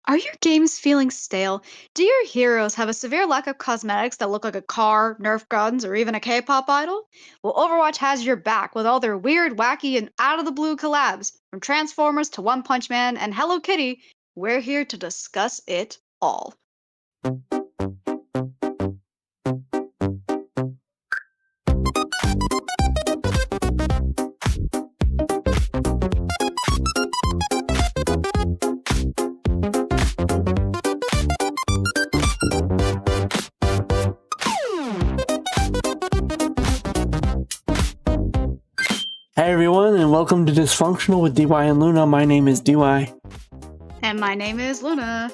Are your games feeling stale? Do your heroes have a severe lack of cosmetics that look like a car, Nerf guns, or even a K-pop idol? Well, Overwatch has your back with all their weird, wacky, and out-of-the-blue collabs. From Transformers to One Punch Man and Hello Kitty, we're here to discuss it all. Hey everyone, and welcome to Dysfunctional with DY and Luna. My name is DY. And my name is Luna.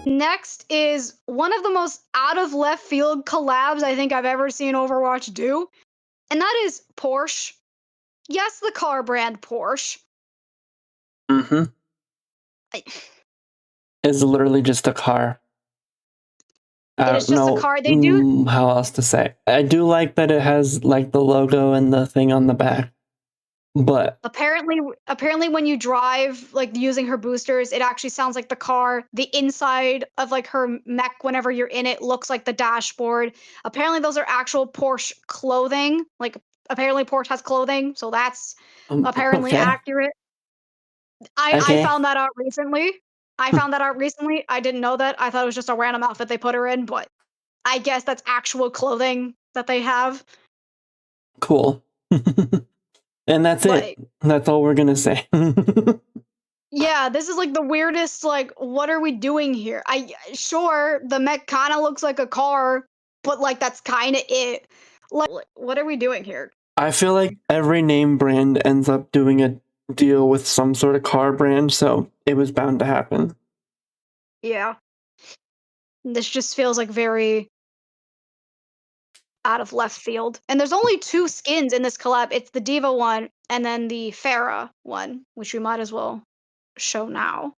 Next is one of the most out of left field collabs I think I've ever seen Overwatch do, and that is Porsche. Yes, the car brand Porsche. Mm-hmm. I, It's literally just a car. I it don't is just a know car. They do how else to say. I do like that it has like the logo and the thing on the back, but apparently when you drive like using her boosters, it actually sounds like the car. The inside of like her mech whenever you're in it looks like the dashboard. Apparently those are actual Porsche clothing. Like apparently Porsche has clothing, so that's apparently okay, accurate. I okay, found that out recently. I didn't know that. I thought it was just a random outfit they put her in, but I guess that's actual clothing that they have. cool. And that's it. Like, That's all we're gonna say. yeah, this is like the weirdest, like, what are we doing here? Sure, the mech kind of looks like a car, but like that's kind of it. Like, what are we doing here? I feel like every name brand ends up doing a deal with some sort of car brand, so it was bound to happen. Yeah, this just feels like very out of left field. And there's only two skins in this collab. It's the Diva one and then the Farah one, which we might as well show now.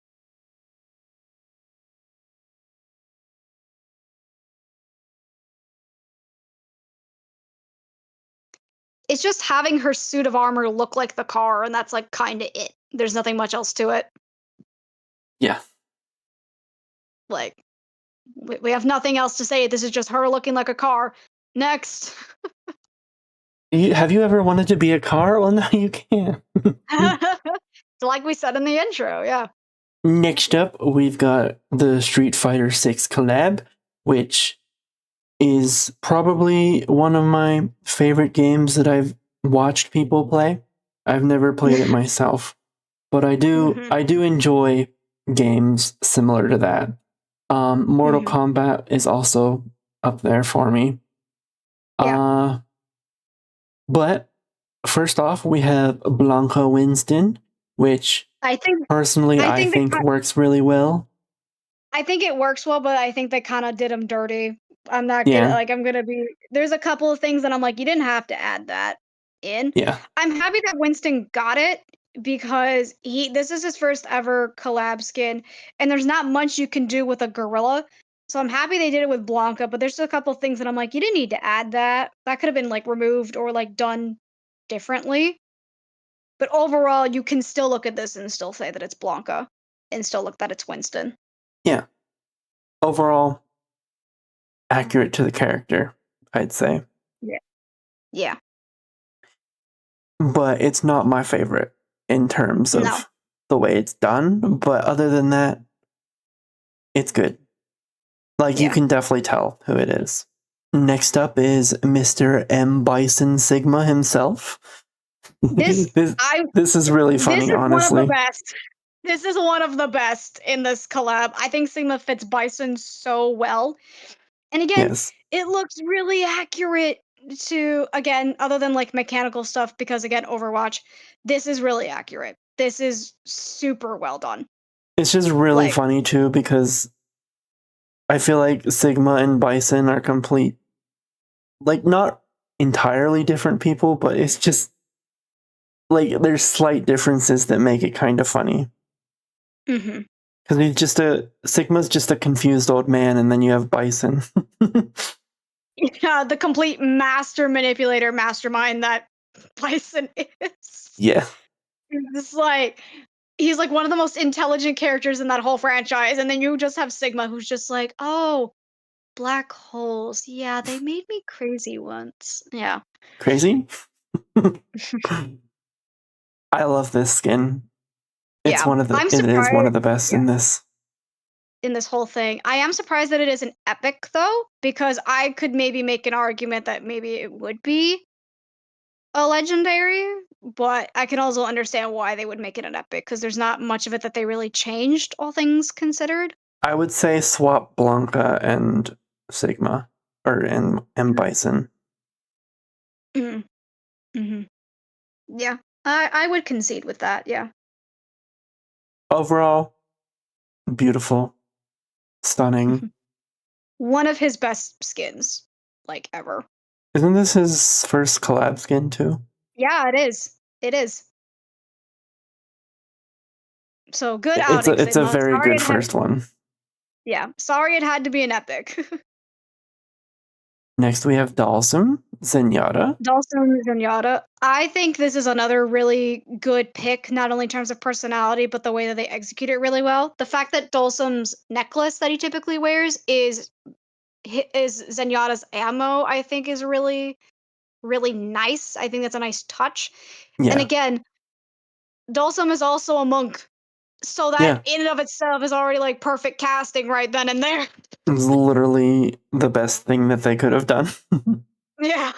It's just having her suit of armor look like the car, and that's like kind of it. There's nothing much else to it. Yeah. Like, we have nothing else to say. This is just her looking like a car. Next. Have you ever wanted to be a car? Well, now you can. Like we said in the intro, yeah. Next up, we've got the Street Fighter 6 collab, which is probably one of my favorite games that I've watched people play. I've never played it myself, but I do Mhm, I do enjoy games similar to that. Mortal mhm. Kombat is also up there for me. Yeah. Uh, but first off, we have Blanca Winston, which I think personally I I think the think works really well. I think it works well, but I think they kinda did him dirty. I'm not gonna Yeah, like, I'm gonna be there's a couple of things that I'm like, "You didn't have to add that in." yeah. I'm happy that Winston got it because he this is his first ever collab skin, and there's not much you can do with a gorilla. So I'm happy they did it with Blanca, but there's a couple things that I'm like, "You didn't need to add that. That could have been, like, removed or, like, done differently." But overall, you can still look at this and still say that it's Blanca and still look that it's Winston. Yeah. Overall, accurate to the character, I'd say. Yeah. Yeah. But it's not my favorite in terms No. of the way it's done. But other than that, it's good. Like, you Yeah. can definitely tell who it is. Next up is Mr. M. Bison Sigma himself. This this, I this is really this funny, is one of the honestly. best. This is one of the best in this collab. I think Sigma fits Bison so well. And again, Yes. it looks really accurate to again, other than like mechanical stuff, because again, Overwatch, this is really accurate. This is super well done. It's just really Like, funny, too, because I feel like Sigma and Bison are complete, like, not entirely different people, but it's just like there's slight differences that make it kind of funny. mhm. Because he's just Sigma's just a confused old man, and then you have Bison. Yeah, the complete master manipulator mastermind that Bison is. Yeah. It's like He's like one of the most intelligent characters in that whole franchise, and then you just have Sigma, who's just like, "Oh, black holes. Yeah, they made me crazy once." Yeah. Crazy? I love this skin. It's Yeah. one of the I'm it is one surprised. of the best Yeah. in this. In this whole thing. I am surprised that it is an epic though, because I could maybe make an argument that maybe it would be a legendary, but I can also understand why they would make it an epic because there's not much of it that they really changed, all things considered. I would say swap Blanca and Sigma, or and Bison. Mm, mhm. Yeah, I would concede with that. Yeah. Overall, beautiful, stunning. Mhm. One of his best skins, like ever. Isn't this his first collab skin too? Yeah, it is. It is. So good It's outing, a Sigma. very Sorry good it had. first one. Yeah, sorry it had to be an epic. Next we have Dalsum, Zenyatta. Dawson Zenyatta. I think this is another really good pick, not only in terms of personality, but the way that they execute it really well. The fact that Dulcim's necklace that he typically wears is Zenyatta's ammo, I think is really, really nice. I think that's a nice touch. And Yeah, again, Dulcim is also a monk. So that yeah. in and of itself is already like perfect casting right then and there. It's literally the best thing that they could have done. Yeah.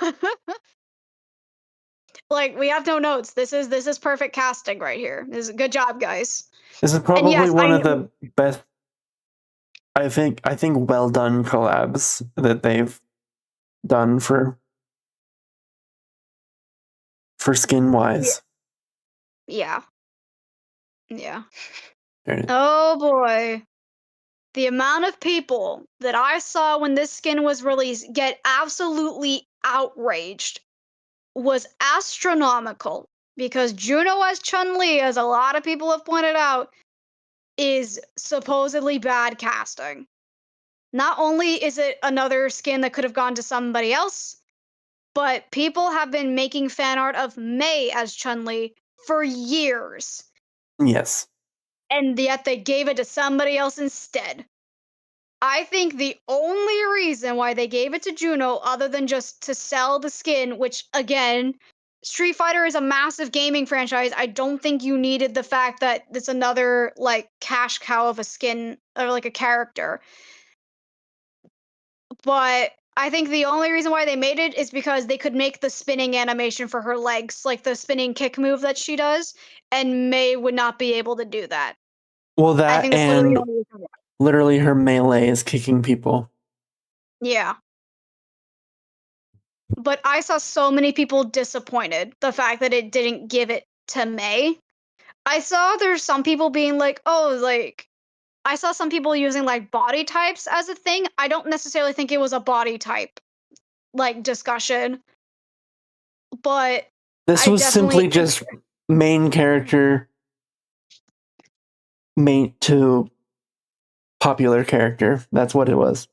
Like we have no notes. This is perfect casting right here. This is good job, guys. This is And probably yes, one I of the best. I think well done collabs that they've done for skin yeah, wise. yeah. Yeah. Oh boy. The amount of people that I saw when this skin was released get absolutely outraged was astronomical because Juno as Chun-Li, as a lot of people have pointed out, is supposedly bad casting. Not only is it another skin that could have gone to somebody else, but people have been making fan art of Mei as Chun-Li for years, Yes. and yet they gave it to somebody else instead. I think the only reason why they gave it to Juno, other than just to sell the skin, which again, Street Fighter is a massive gaming franchise. I don't think you needed the fact that it's another like cash cow of a skin or like a character. But I think the only reason why they made it is because they could make the spinning animation for her legs, like the spinning kick move that she does, and May would not be able to do that. Well, I that think that's literally the and only reason why. literally her melee is kicking people. Yeah. But I saw so many people disappointed the fact that it didn't give it to May. I saw there's some people being like, "Oh, like I saw some people using like body types as a thing. I don't necessarily think it was a body type like discussion, but This I was definitely simply just main character main to popular character. That's what it was.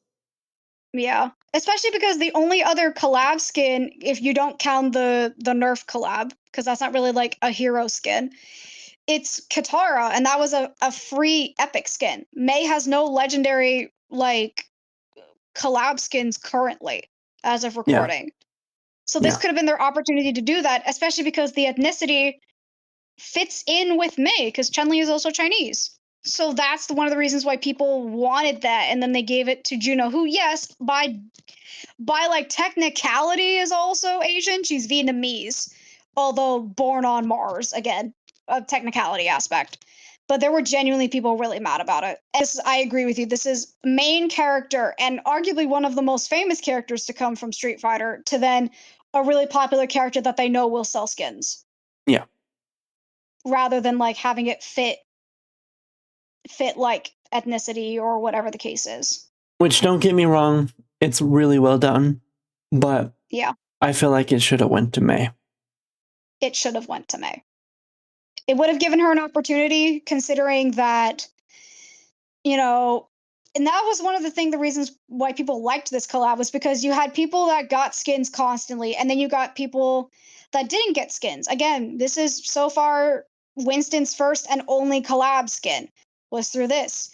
yeah. Especially because the only other collab skin, if you don't count the Nerf collab, because that's not really like a hero skin, it's Katara, and that was a free epic skin. May has no legendary like collab skins currently as of Yeah, recording. So this yeah. could have been their opportunity to do that, especially because the ethnicity fits in with May, because Chun-Li is also Chinese. So that's one of the reasons why people wanted that, and then they gave it to Juno, who, yes, by like technicality is also Asian. She's Vietnamese, although born on Mars again, a technicality aspect. But there were genuinely people really mad about it. As I agree with you, this is main character and arguably one of the most famous characters to come from Street Fighter to then a really popular character that they know will sell skins Yeah. rather than like having it fit like ethnicity or whatever the case is. Which don't get me wrong, it's really well done, but Yeah, I feel like it should have went to May. it should have went to May. It would have given her an opportunity considering that, you know, and that was one of the reasons why people liked this collab was because you had people that got skins constantly and then you got people that didn't get skins. Again, this is so far Winston's first and only collab skin was through this.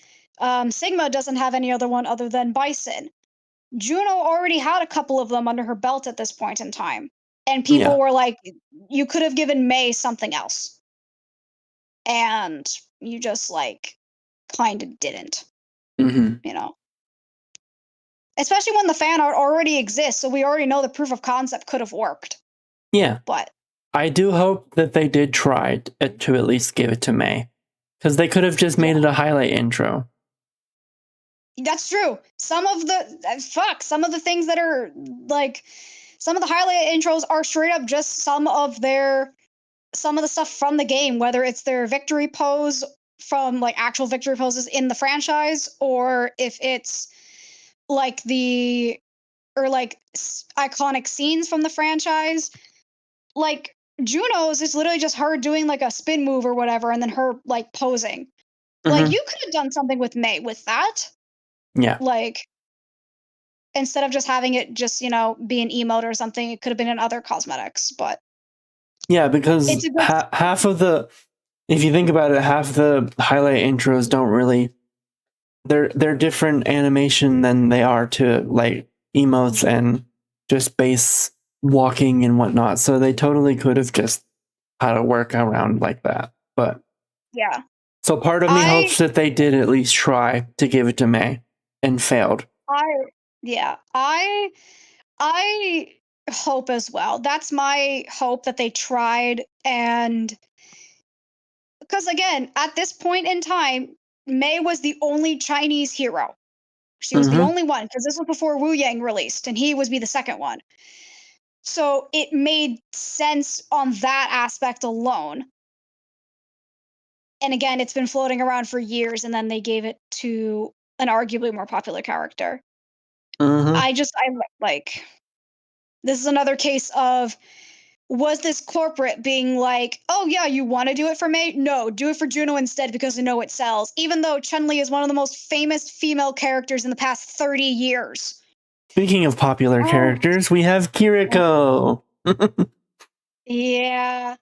Sigma doesn't have any other one other than Bison. Juno already had a couple of them under her belt at this point in time. And people Yeah. were like, you could have given May something else. And you just like kind of didn't, Hmm. you know? Especially when the fan art already exists, so we already know the proof of concept could have worked. Yeah. But I do hope that they did try to at least give it to May. Because they could have just yeah, made it a highlight intro. that's true. Some of the some of the things that are like some of the highlight intros are straight up just some of the stuff from the game, whether it's their victory pose from like actual victory poses in the franchise, or if it's like the or like iconic scenes from the franchise. Like Juno's is literally just her doing like a spin move or whatever, and then her like posing. Like Hmm. you could have done something with May with that. Yeah. Like instead of just having it just, be an emote or something, it could have been in other cosmetics, but Yeah, because it's a good half of the, if you think about it, half the highlight intros don't really, they're different animation than they are to like emotes and just base walking and whatnot. So they totally could have just had a workaround like that. But yeah. so part of me I hopes that they did at least try to give it to May and failed. I yeah. I hope as well. That's my hope that they tried, and because again, at this point in time, Mei was the only Chinese hero. She was the Mm-hmm. only one because this was before Wu Yang released, and he was be the second one. So it made sense on that aspect alone. And again, it's been floating around for years, and then they gave it to an arguably more popular character. Mm-hmm. I like this is another case of was this corporate being like, oh yeah, you want to do it for May? No, do it for Juno instead because I know it sells. Even though Chun Li is one of the most famous female characters in the past 30 years. Speaking of popular Oh, characters, we have Kiriko. yeah.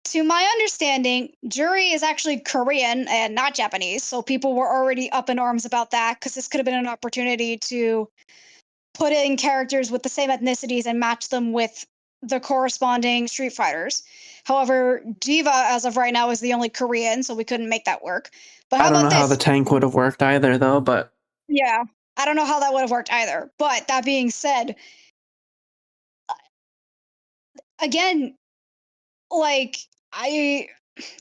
To my understanding, Jury is actually Korean and not Japanese, so people were already up in arms about that because this could have been an opportunity to put in characters with the same ethnicities and match them with the corresponding Street Fighters. However, Diva, as of right now, is the only Korean, so we couldn't make that work. But how I don't know about how the this? tank would have worked either, though, but Yeah, I don't know how that would have worked either. But that being said, again, like, I.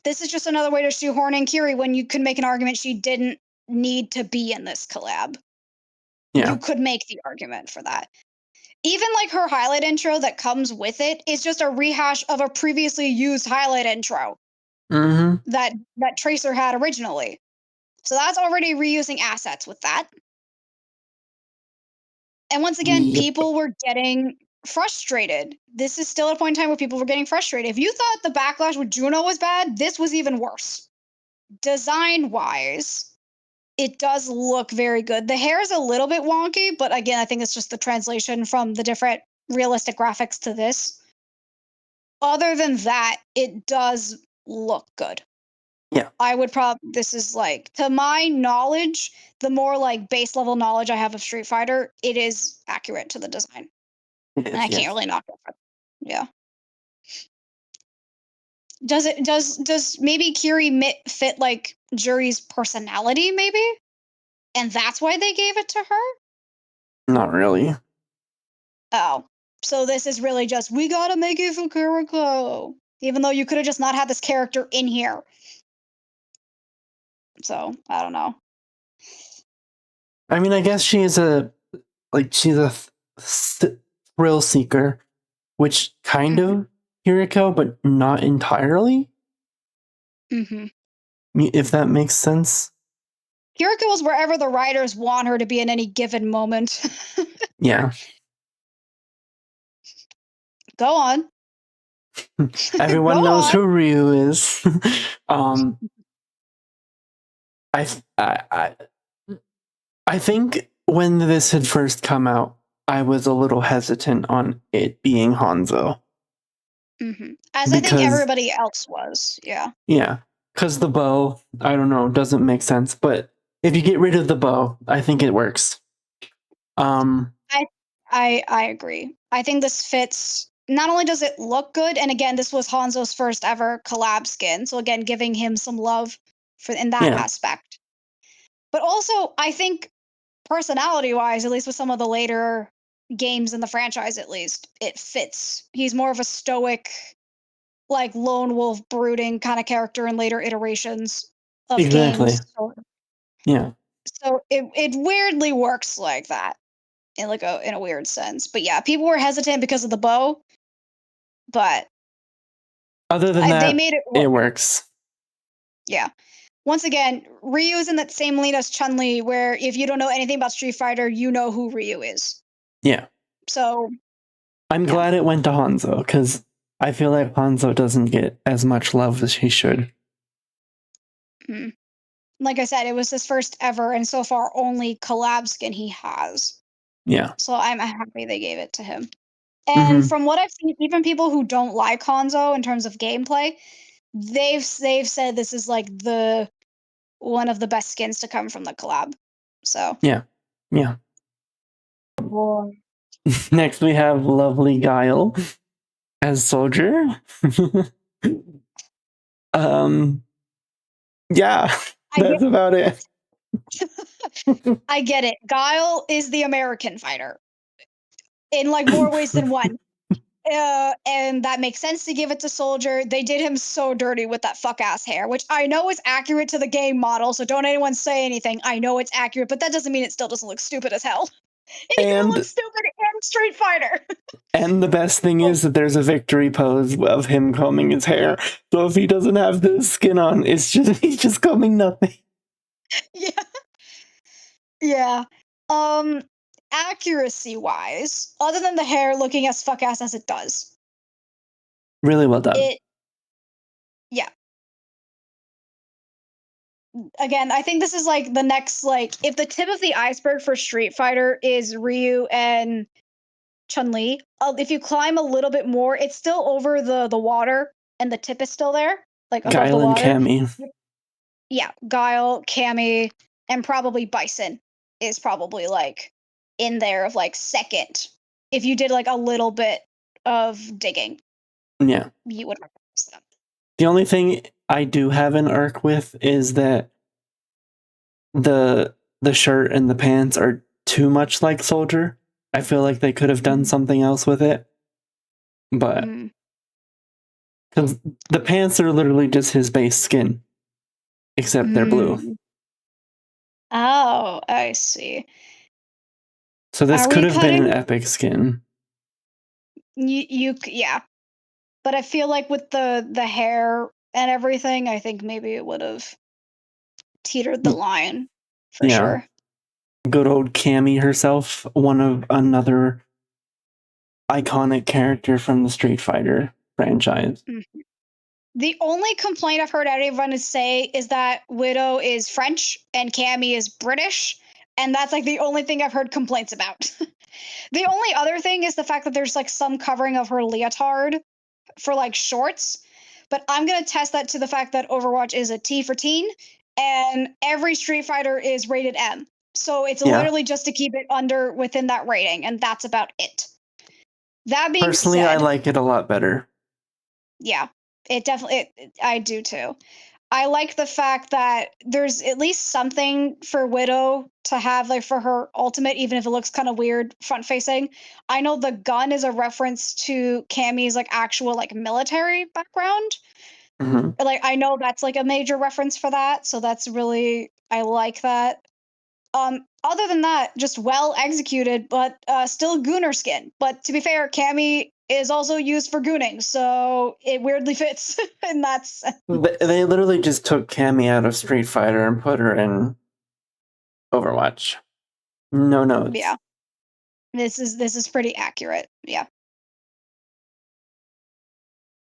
This is just another way to shoehorn in Kiri when you could make an argument she didn't need to be in this collab. yeah. You could make the argument for that. Even like her highlight intro that comes with it is just a rehash of a previously used highlight intro Mm-hmm. that Tracer had originally. So that's already reusing assets with that. And once again, Yep. people were getting frustrated. This is still a point in time where people were getting frustrated. If you thought the backlash with Juno was bad, this was even worse. Design wise, it does look very good. The hair is a little bit wonky, but again, I think it's just the translation from the different realistic graphics to this. Other than that, it does look good. Yeah, I would probably this is like to my knowledge, the more like base level knowledge I have of Street Fighter, it is accurate to the design. it And I is, can't yes. really knock it. Yeah. Does maybe Kiri fit like Jury's personality maybe? And that's why they gave it to her? Not really. Oh. So this is really just we got to make it for Kiriko. Even though you could have just not had this character in here. So, I don't know. I mean, I guess she's she's a thrill seeker, which kind Mhm. of Kiriko, but not entirely, Mhm. if that makes sense. Kiriko is wherever the writers want her to be in any given moment. Yeah. Go on. Everyone Go knows on. who Ryu is. um, I, I, I, I think when this had first come out, I was a little hesitant on it being Hanzo. As I think because everybody else was. Yeah. yeah, because the bow, I don't know, doesn't make sense. But if you get rid of the bow, I think it works. Um, I I agree. I think this fits. Not only does it look good, and again, this was Hanzo's first ever collab skin, so again, giving him some love for in that yeah, aspect. But also, I think personality-wise, at least with some of the later games in the franchise, at least it fits. He's more of a stoic, like lone wolf, brooding kind of character in later iterations of exactly. games. So, Yeah. so it weirdly works like that in like a in a weird sense. But yeah, people were hesitant because of the bow, but Other than they that, made it it work. works. Yeah. Once again, Ryu's in that same lane as Chun Li, where if you don't know anything about Street Fighter, you know who Ryu is. Yeah. So I'm yeah. glad it went to Hanzo because I feel like Hanzo doesn't get as much love as he should. Mm. Like I said, it was his first ever, and so far only collab skin he has. Yeah. So I'm happy they gave it to him. And Mm-hmm. from what I've seen, even people who don't like Hanzo in terms of gameplay, they've said this is like the one of the best skins to come from the collab. So Yeah. Yeah. boy. Next, we have lovely Guile as Soldier. um, yeah, I get that's about it. I get it. Guile is the American fighter in like more ways than one. And that makes sense to give it to Soldier. They did him so dirty with that fuck ass hair, which I know is accurate to the game model, so don't anyone say anything. I know it's accurate, but that doesn't mean it still doesn't look stupid as hell. He's gonna look and stupid in Street Fighter. and the best thing Oh, is that there's a victory pose of him combing his hair. So if he doesn't have the skin on, it's just he's just combing nothing. yeah. Yeah. Um Accuracy wise, other than the hair looking as fuck ass as it does, Really well done. it yeah. Again, I think this is like the next like if the tip of the iceberg for Street Fighter is Ryu and Chun Li, if you climb a little bit more, it's still over the water, and the tip is still there, like above the Guile and water. Cammy. Yeah, Guile, Cammy, and probably Bison is probably like in there of like second. If you did like a little bit of digging, Yeah. you would recognize them. The only thing I do have an arc with is that the the shirt and the pants are too much like Soldier. I feel like they could have done Mm, something else with it, but mm, because the pants are literally just his base skin, except they're blue. mm. Oh, I see. So this Are could we have been an cutting? epic skin. Yeah, but I feel like with the hair and everything, I think maybe it would have teetered the line for Yeah, sure. good old Cammy herself, one of another iconic character from the Street Fighter franchise. Mm. The only complaint I've heard everyone say is that Widow is French and Cammy is British, and that's like the only thing I've heard complaints about. The only other thing is the fact that there's like some covering of her leotard for like shorts, but I'm gonna test that to the fact that Overwatch is a T for teen, and every Street Fighter is rated M. So it's Yeah, literally just to keep it under within that rating, and that's about it. That being personally, I said, like it a lot better. yeah, it definitely I do too. I like the fact that there's at least something for Widow to have, like for her ultimate, even if it looks kind of weird front facing. I know the gun is a reference to Cammy's like actual like military background. Hmm. Like I know that's like a major reference for that, so that's really I like that. Other than that, just well executed, but still Gooner skin. But to be fair, Cammy is also used for gooning, so it weirdly fits in that They sense. literally just took Cammy out of Street Fighter and put her in Overwatch. No notes. Yeah, this is pretty accurate. Yeah.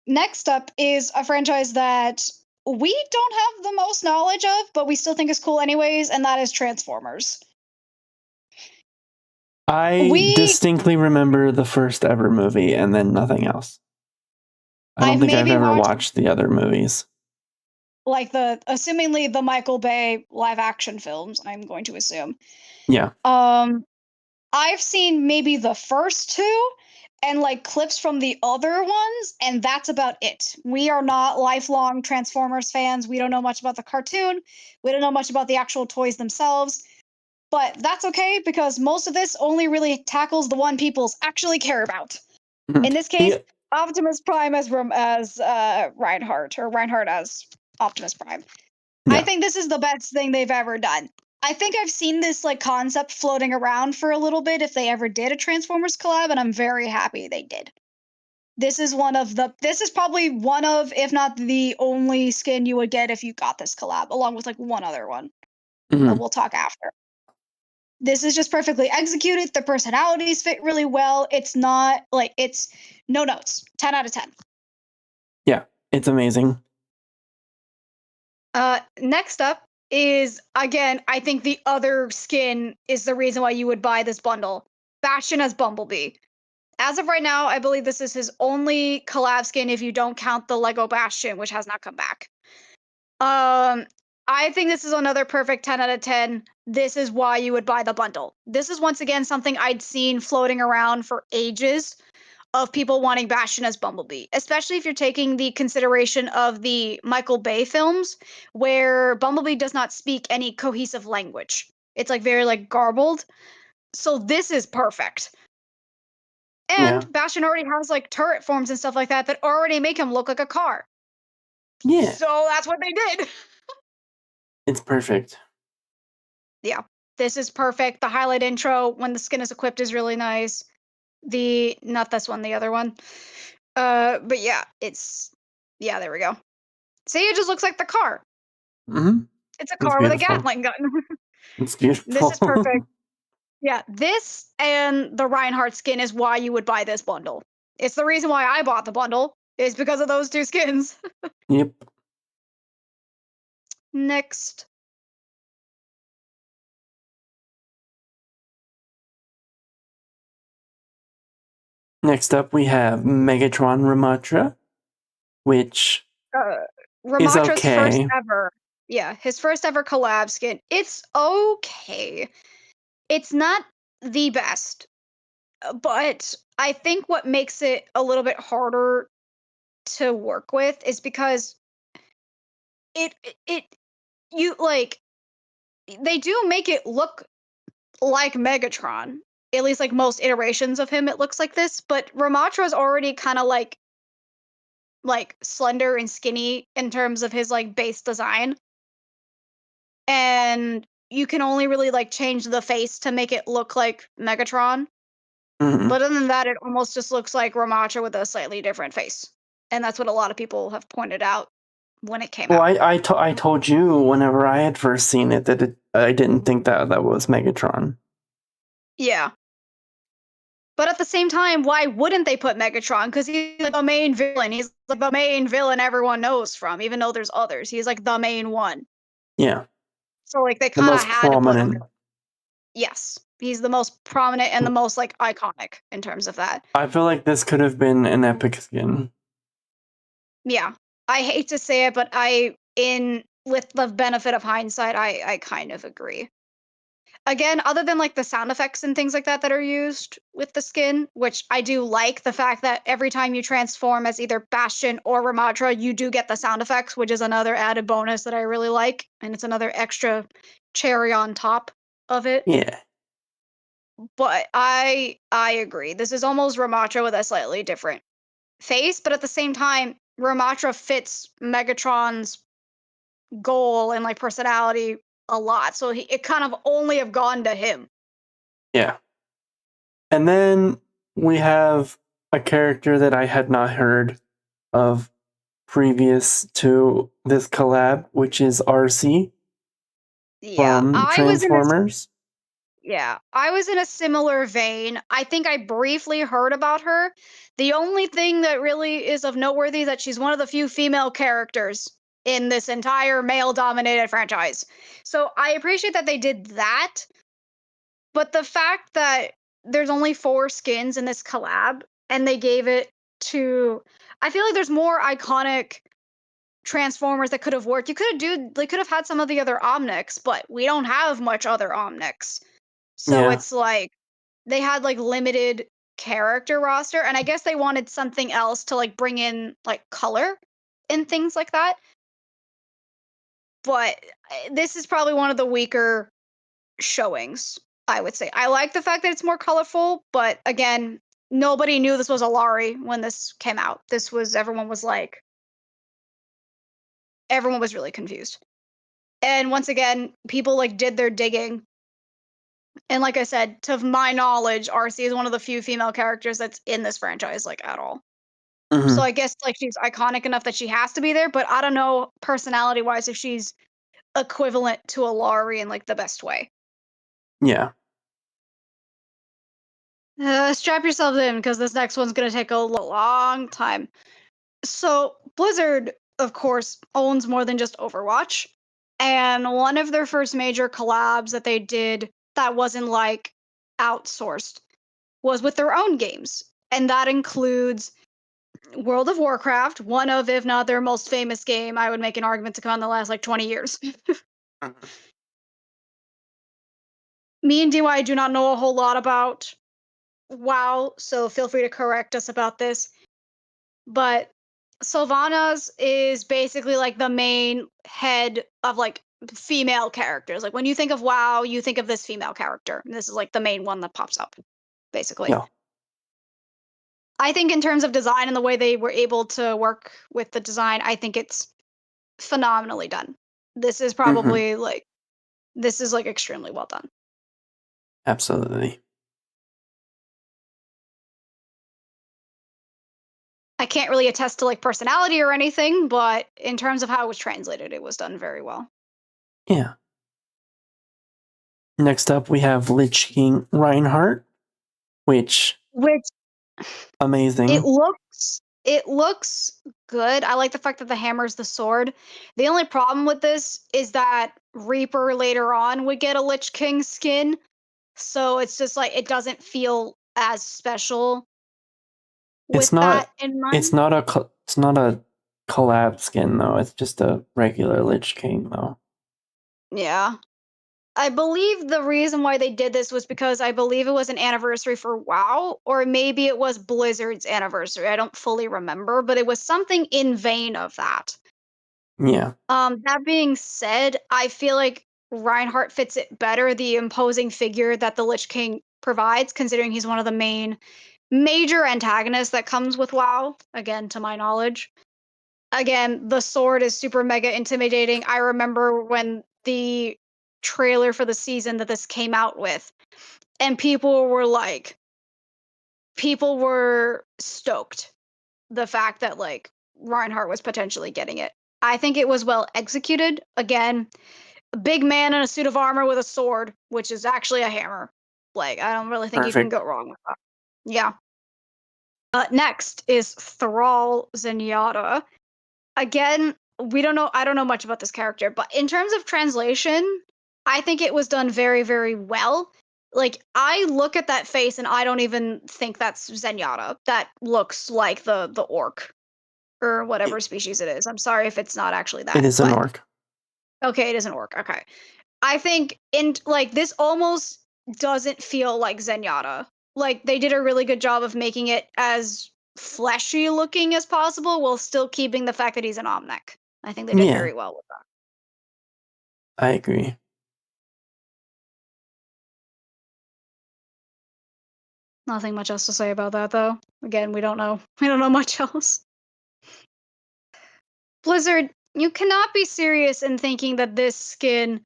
Next up is a franchise that we don't have the most knowledge of, but we still think is cool anyways, and that is Transformers. I We distinctly remember the first ever movie and then nothing else. I don't I've think I've maybe ever watched watched the other movies. like the assumingly the Michael Bay live action films, I'm going to assume. Yeah. Um, I've seen maybe the first 2 and, like, clips from the other ones, and that's about it. We are not lifelong Transformers fans, we don't know much about the cartoon, we don't know much about the actual toys themselves, but that's okay because most of this only really tackles the one peoples actually care about. Mhm. In this case, Yeah. Optimus Prime as Reinhardt, or Reinhardt as Optimus Prime. I Yeah. think this is the best thing they've ever done. I think I've seen this like concept floating around for a little bit if they ever did a Transformers collab, and I'm very happy they did. This is probably one of, if not the only skin you would get if you got this collab, along with like one other one that Mhm. we'll talk after. This is just perfectly executed. The personalities fit really well. It's not like it's no notes. 10 out of 10. Yeah. It's amazing. Next up is again, I think the other skin is the reason why you would buy this bundle. Bastion as Bumblebee. As of right now, I believe this is his only collab skin if you don't count the Lego Bastion, which has not come back. Um, I think this is another perfect 10 out of 10. This is why you would buy the bundle. This is once again something I'd seen floating around for ages of people wanting Bastion as Bumblebee, especially if you're taking the consideration of the Michael Bay films, where Bumblebee does not speak any cohesive language. It's like very like garbled. So this is perfect. Yeah. And Bastion already has like turret forms and stuff like that that already make him look like a car. Yeah. So that's what they did. It's perfect. Yeah. This is perfect. The highlight intro when the skin is equipped is really nice. The not this one, the other one. But yeah, it's yeah, there we go. See, it just looks like the car. Hmm. It's a It's car with a beautiful. Gatling gun. It's This beautiful. is perfect. Yeah, this and the Reinhardt skin is why you would buy this bundle. It's the reason why I bought the bundle, is because of those 2 skins. Yep. Next. Next up, we have Megatron Ramatra, which Uh, is Ramatra's first okay. ever. Yeah, his first ever collab skin. It's okay. It's not the best, but I think what makes it a little bit harder to work with is because it you like they do make it look like Megatron. At least like most iterations of him it looks like this, but Ramatra's already kind of like slender and skinny in terms of his like base design. And you can only really like change the face to make it look like Megatron. Mhm. But other than that, it almost just looks like Ramatra with a slightly different face. And that's what a lot of people have pointed out when it came Well, out. I told you whenever I had first seen it that I didn't think that that was Megatron. Yeah. But at the same time, why wouldn't they put Megatron? Because he's like the main villain. He's like the main villain everyone knows from, even though there's others. He's like the main one. Yeah, So like they the kind of most had to put him. prominent. Yes, he's the most prominent and the most like iconic in terms of that. I feel like this could have been an epic skin. Yeah. I hate to say it, but I in with the benefit of hindsight, I kind of agree. Again, other than like the sound effects and things like that that are used with the skin, which I do like the fact that every time you transform as either Bastion or Ramatra, you do get the sound effects, which is another added bonus that I really like, and it's another extra cherry on top of it. Yeah, But I agree. This is almost Ramatra with a slightly different face, but at the same time, Ramatra fits Megatron's goal and like personality a lot. So it kind of only have gone to him. yeah. And then we have a character that I had not heard of previous to this collab, which is RC Yeah, from I was in a Transformers. yeah, I was in a similar vein. I think I briefly heard about her. The only thing that really is of noteworthy is that she's one of the few female characters in this entire male-dominated franchise. So I appreciate that they did that, but the fact that there's only 4 skins in this collab and they gave it to I feel like there's more iconic Transformers that could have worked. They could have had some of the other Omnics, but we don't have much other Omnics. So Yeah. it's like they had like limited character roster, and I guess they wanted something else to like bring in like color and things like that. But this is probably one of the weaker showings, I would say. I like the fact that it's more colorful, but again, nobody knew this was a Lari when this came out. This was everyone was really confused. And once again, people like did their digging. And like I said, to my knowledge, RC is one of the few female characters that's in this franchise like at all. So Hmm. I guess like she's iconic enough that she has to be there, but I don't know personality wise if she's equivalent to a Lari in like the best way. Yeah. Strap yourselves in because this next one's gonna take a long time. So Blizzard, of course, owns more than just Overwatch, and one of their first major collabs that they did that wasn't like outsourced was with their own games, and that includes World of Warcraft, one of, if not their most famous game. I would make an argument to come in the last like 20 years. Mhm. Me and DY do not know a whole lot about WoW, so feel free to correct us about this. But Sylvanas is basically like the main head of like female characters. Like when you think of WoW, you think of this female character. And this is like the main one that pops up, basically. Yeah. I think in terms of design and the way they were able to work with the design, I think it's phenomenally done. This is Hmm. probably like this is like extremely well done. Absolutely. I can't really attest to like personality or anything, but in terms of how it was translated, it was done very well. Yeah. Next up, we have Lich King Reinhardt, which Which amazing. it looks good. I like the fact that the hammer's the sword. The only problem with this is that Reaper later on would get a Lich King skin, so it's just like it doesn't feel as special It's with that not. in It's mind. not a. It's not a collab skin though. It's just a regular Lich King though. Yeah. I believe the reason why they did this was because I believe it was an anniversary for WoW, or maybe it was Blizzard's anniversary. I don't fully remember, but it was something in vein of that. Yeah. That being said, I feel like Reinhardt fits it better, the imposing figure that the Lich King provides, considering he's one of the main major antagonists that comes with WoW, again, to my knowledge. Again, the sword is super mega intimidating. I remember when the trailer for the season that this came out with, and people were stoked the fact that like Reinhardt was potentially getting it. I think it was well executed. Again, a big man in a suit of armor with a sword, which is actually a hammer. Like, I don't really think you can Perfect. go wrong with that. Yeah. Next is Thrall Zenyatta. Again, we don't know. I don't know much about this character, but in terms of translation, I think it was done very, very well. Like, I look at that face and I don't even think that's Zenyatta. That looks like the orc or whatever It, species it is. I'm sorry if it's not actually it that, is an but orc. okay, it isn't orc. Okay. I think in like this almost doesn't feel like Zenyatta. Like they did a really good job of making it as fleshy looking as possible while still keeping the fact that he's an Omnic. I think they did Yeah, very well with that. I agree. Nothing much else to say about that though. Again, we don't know. We don't know much else. Blizzard, you cannot be serious in thinking that this skin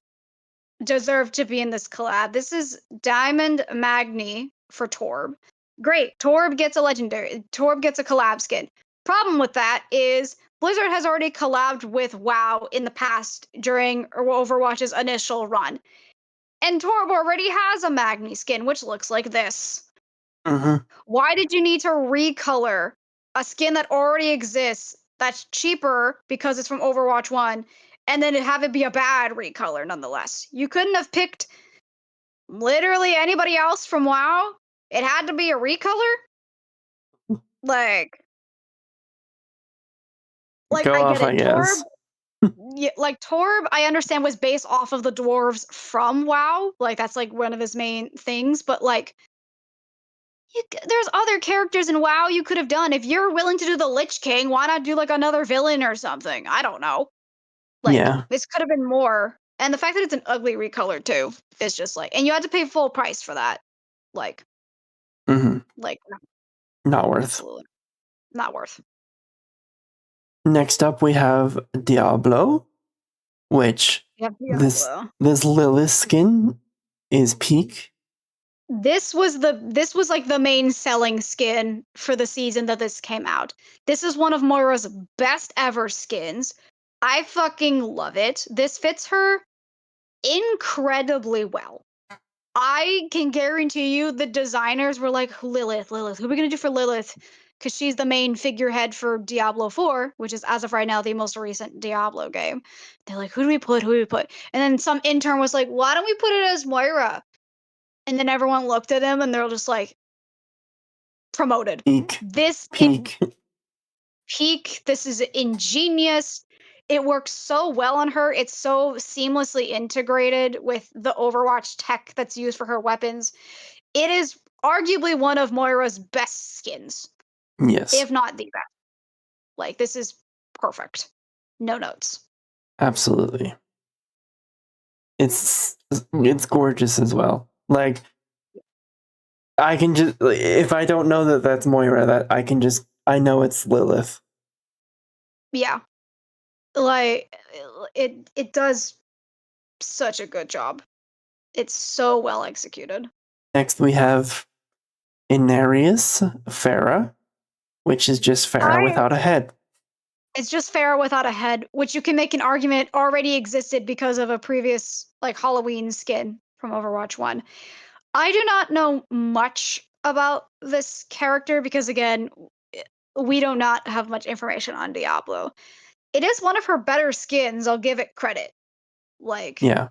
deserve to be in this collab. This is Diamond Magni for Torb. Great. Torb gets a collab skin. Problem with that is Blizzard has already collabed with WoW in the past during Overwatch's initial run. And Torb already has a Magni skin, which looks like this. Hmm. Why did you need to recolor a skin that already exists that's cheaper because it's from Overwatch 1 and then have it be a bad recolor nonetheless? You couldn't have picked literally anybody else from WoW. It had to be a recolor? Like, Like, Go I off, get I it. guess. Yeah, like Torb, I understand was based off of the dwarves from WoW. Like that's like one of his main things. But like, there's other characters in WoW you could have done. If you're willing to do the Lich King, why not do like another villain or something? I don't know. Like Yeah. this could have been more. And the fact that it's an ugly recolor too is just like, and you had to pay full price for that. Like, no, Not worth. absolutely not worth. Next up, we have Diablo, which Yeah, this Diablo. this Lilith skin is peak. This was like the main selling skin for the season that this came out. This is one of Moira's best ever skins. I fucking love it. This fits her incredibly well. I can guarantee you the designers were like, Lilith, who are we gonna do for Lilith? Because she's the main figurehead for Diablo 4, which is as of right now the most recent Diablo game. They're like, who do we put? Who do we put? And then some intern was like, why don't we put it as Moira? And then everyone looked at him and they're just like, promoted. Peak. This skin Peak. peak. This is ingenious. It works so well on her. It's so seamlessly integrated with the Overwatch tech that's used for her weapons. It is arguably one of Moira's best skins, Yes. if not the best. Like this is perfect. No notes. Absolutely. It's gorgeous as well. Like I can just if I don't know that that's Moira, that I know it's Lilith. Yeah. Like it does such a good job. It's so well executed. Next we have Inarius Farah, which is just Farah I without a head. It's just Pharah without a head, which you can make an argument already existed because of a previous like Halloween skin from Overwatch 1. I do not know much about this character because again, we do not have much information on Diablo. It is one of her better skins, I'll give it credit. Like, Yeah.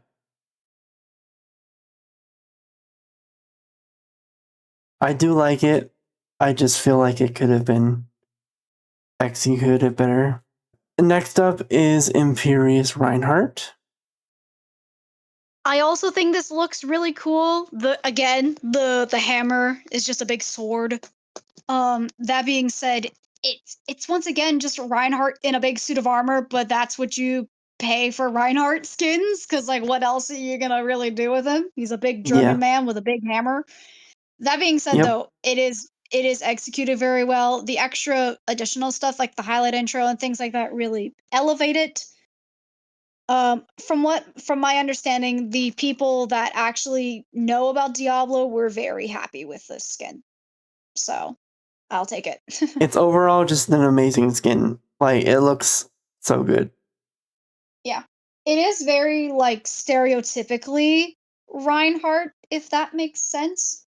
I do like it. I just feel like it could have been executed better. Next up is Imperious Reinhardt. I also think this looks really cool. The hammer is just a big sword. That being said, it's once again just Reinhardt in a big suit of armor, but that's what you pay for Reinhardt skins, because like what else are you gonna really do with him? He's a big German Yeah. man with a big hammer. That being said Yep. though, it is executed very well. The extra additional stuff like the highlight intro and things like that really elevate it. From my understanding, the people that actually know about Diablo were very happy with this skin. So I'll take it. It's overall just an amazing skin. Like it looks so good. Yeah. It is very like stereotypically Reinhardt, if that makes sense.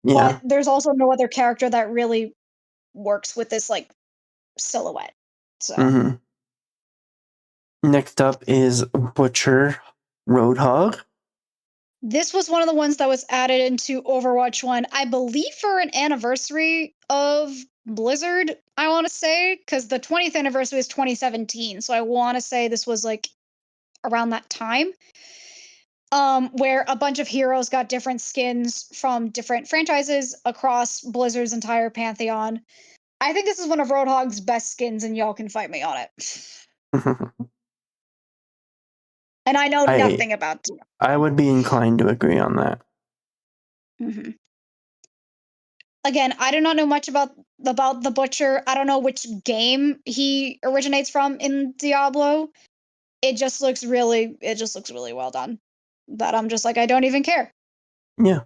But Yeah. there's also no other character that really works with this like silhouette. So hmm Next up is Butcher Roadhog. this was one of the ones that was added into Overwatch 1, I believe for an anniversary of Blizzard, I want to say, because the 20th anniversary is 2017. So I want to say this was like around that time. Where a bunch of heroes got different skins from different franchises across Blizzard's entire pantheon. I think this is one of Roadhog's best skins, and y'all can fight me on it. And I know I nothing about I would be inclined to agree on that. Mhm. Again, I do not know much about the Butcher. I don't know which game he originates from in Diablo. It just looks really well done. But I'm just like, I don't even care. Yeah.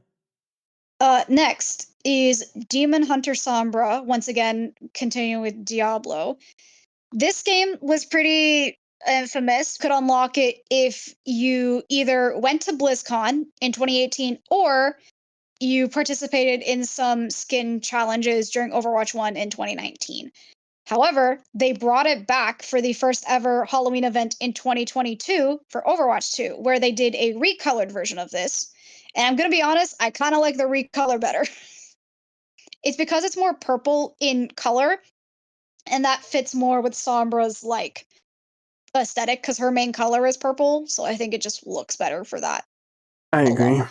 Next is Demon Hunter Sombra, once again continuing with Diablo. This game was pretty infamous. Could unlock it if you either went to BlizzCon in 2018 or you participated in some skin challenges during Overwatch 1 in 2019. However, they brought it back for the first ever Halloween event in 2022 for Overwatch 2, where they did a recolored version of this. And I'm going to be honest, I kind of like the recolor better. It's because it's more purple in color. and that fits more with Sombra's like aesthetic because her main color is purple, so I think it just looks better for that I agree. alone.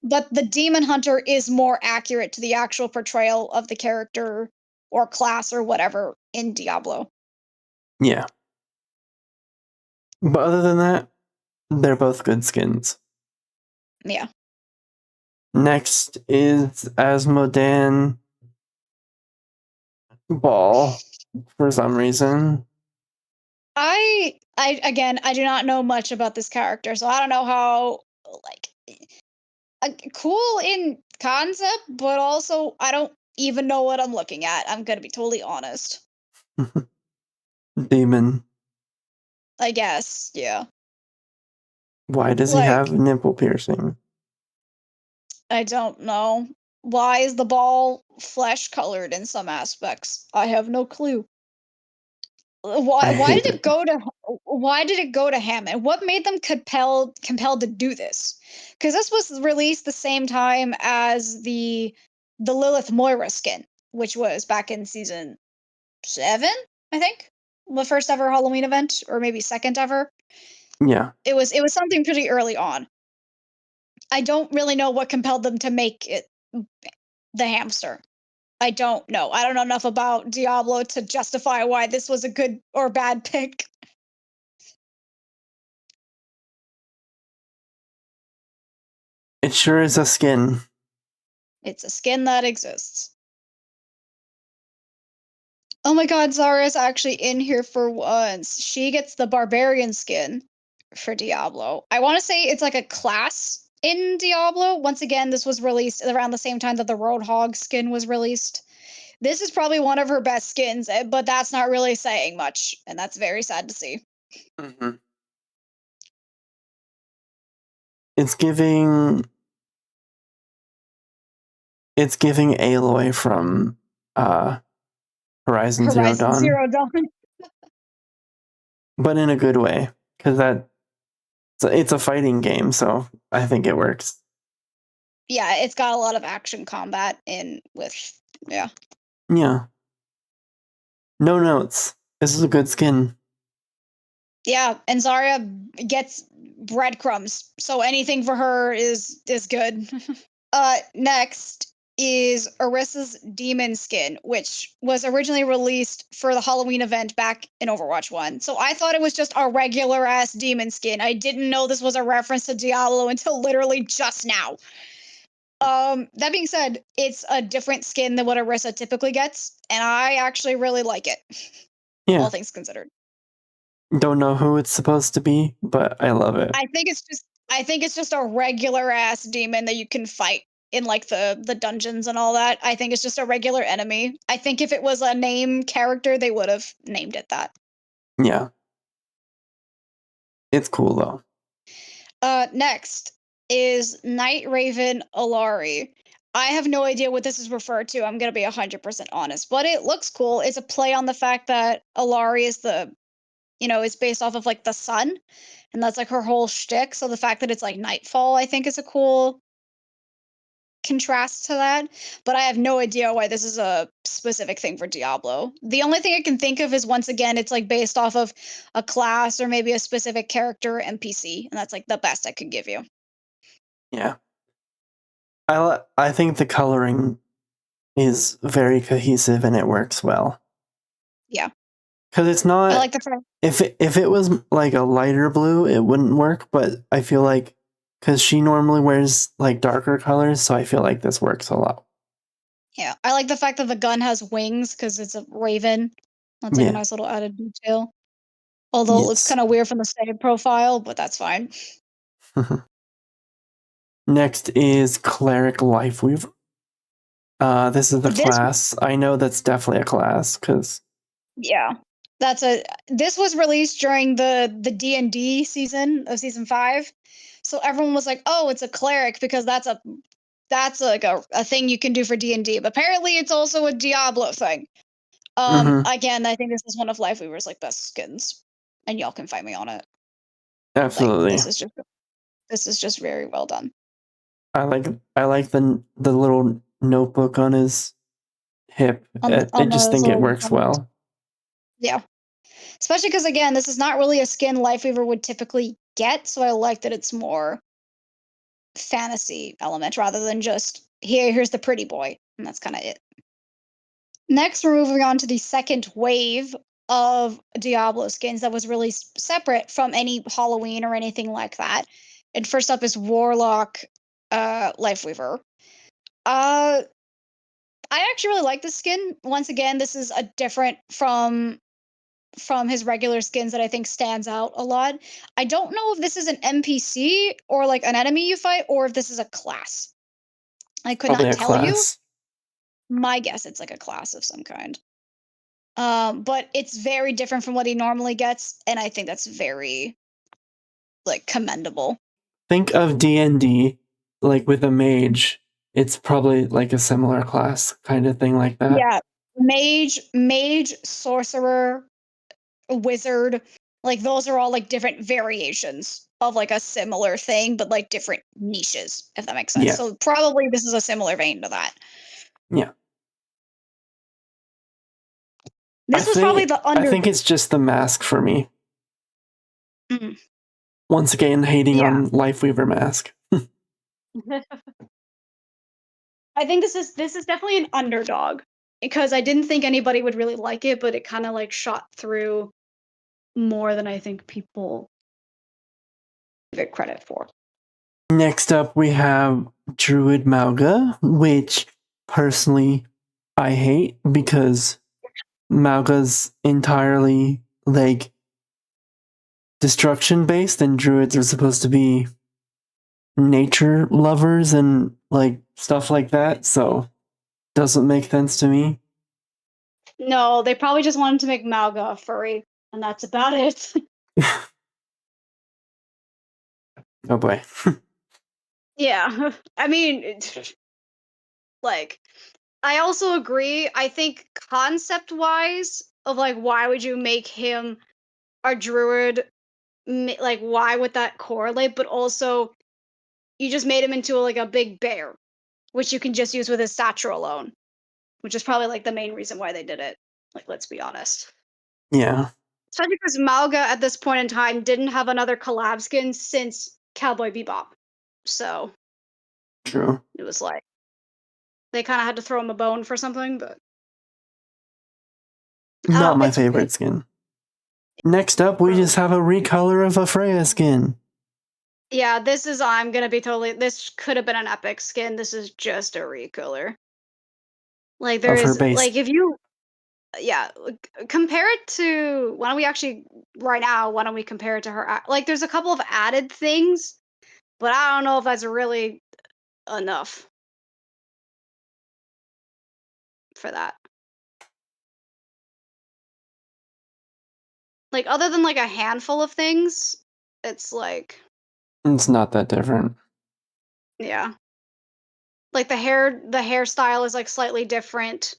But the Demon Hunter is more accurate to the actual portrayal of the character or class or whatever in Diablo. Yeah. But other than that, they're both good skins. Yeah. Next is Asmodan Ball for some reason. I again, I do not know much about this character, so I don't know how like cool in concept, but also I don't even know what I'm looking at. I'm gonna be totally honest. Demon. I guess, yeah. Why does he have Like, nipple piercing? I don't know. Why is the ball flesh colored in some aspects? I have no clue. I Why hate did it it. go to why did it go to Hammond? What made them compelled to do this? Because this was released the same time as the Lilith Moira skin, which was back in season 7, I think. The first ever Halloween event, or maybe second ever. Yeah. It was something pretty early on. I don't really know what compelled them to make it the hamster. I don't know. I don't know enough about Diablo to justify why this was a good or bad pick. It sure is a skin. It's a skin that exists. Oh my god, Zara's actually in here for once. She gets the barbarian skin for Diablo. I want to say it's like a class in Diablo. Once again, this was released around the same time that the Roadhog skin was released. This is probably one of her best skins, but that's not really saying much, and that's very sad to see. Mm-hmm. It's giving. It's giving Aloy from uh, Horizon Zero Horizon Dawn, Zero Dawn. but in a good way, because it's a fighting game, so I think it works. Yeah, it's got a lot of action combat in with yeah. Yeah. No notes. This is a good skin. Yeah, and Zarya gets breadcrumbs, so anything for her is good. Next is Orissa's demon skin, which was originally released for the Halloween event back in Overwatch 1. So I thought it was just a regular ass demon skin. I didn't know this was a reference to Diablo until literally just now. That being said, it's a different skin than what Orisa typically gets, and I actually really like it, all Yeah. things considered. Don't know who it's supposed to be, but I love it. I think it's just a regular ass demon that you can fight in like the dungeons and all that. I think it's just a regular enemy. I think if it was a name character, they would have named it that. Yeah. It's cool though. Next is Night Raven Alari. I have no idea what this is referred to. I'm gonna be 100% honest, but it looks cool. It's a play on the fact that Alari is it's based off of like the sun, and that's like her whole shtick. So the fact that it's like nightfall, I think, is a cool contrast to that, but I have no idea why this is a specific thing for Diablo. The only thing I can think of is once again it's like based off of a class or maybe a specific character or NPC, and that's like the best I could give you. Yeah. I think the coloring is very cohesive and it works well. Yeah. Because it's I not like the fact if it was like a lighter blue, it wouldn't work. But I feel like because she normally wears like darker colors, so I feel like this works a lot. yeah, I like the fact that the gun has wings because it's a raven. That's like a Yeah. nice little added detail. Although it looks Yes. kind of weird from the save profile, but that's fine. Next is Cleric Lifeweaver. This is the This class. I know that's definitely a class because Yeah. This was released during the D&D season of season 5. So everyone was like, "Oh, it's a cleric because that's like a thing you can do for D&D." But apparently it's also a Diablo thing. Again, I think this is one of Lifeweaver's like best skins, and y'all can find me on it. Like absolutely. this is just very well done. I like the little notebook on hip. I on just those think it little works buttons. well. Yeah. Especially because again, this is not really a skin Lifeweaver would typically get, so I like that it's more fantasy element rather than just here's the pretty boy, and that's kind of it. Next, we're moving on to the second wave of Diablo skins that was released separate from any Halloween or anything like that. And first up is Warlock Lifeweaver. Uh I actually really like this skin. Once again, this is a different from his regular skins that I think stands out a lot. I don't know if this is an NPC or like an enemy you fight or if this is a class. I could Probably not a tell you. class. My guess it's like a class of some kind. But it's very different from what he normally gets, and I think that's very like commendable. Think of D&D like with a mage. It's probably like a similar class kind of thing like that. Yeah, mage, sorcerer, wizard, like those are all like different variations of like a similar thing, but like different niches, if that makes sense. Yeah. So probably this is a similar vein to that. Yeah. This was probably the I under. think it's just the mask for me. Mm, Once again, hating yeah, on Lifeweaver mask. I think this is definitely an underdog because I didn't think anybody would really like it, but it kind of like shot through more than I think people give it credit for. Next up, we have Druid Mauga, which personally I hate because Mauga's entirely like destruction based, and druids are supposed to be nature lovers and like stuff like that. So doesn't make sense to me. No, they probably just wanted to make Malga a furry, and that's about it. Oh boy. Yeah, I mean, like, I also agree. I think concept wise, of like, why would you make him a druid? Like, why would that correlate? But also, you just made him into like a big bear, which you can just use with his stature alone, which is probably like the main reason why they did it. Like, let's be honest. Yeah, Especially because Malga at this point in time didn't have another collab skin since Cowboy Bebop. So true. it was like they kind of had to throw him a bone for something, but Not my it favorite skin. Next up, we just have a recolor of a Freya skin. yeah, this is I'm gonna be totally this could have been an epic skin. This is just a recolor. Like there Of her is base. like if you yeah, compare it to why don't we actually right now, why don't we compare it to her like there's a couple of added things, but I don't know if that's really enough for that. Like other than like a handful of things, it's like It's not that different. yeah. Like the hairstyle is like slightly different.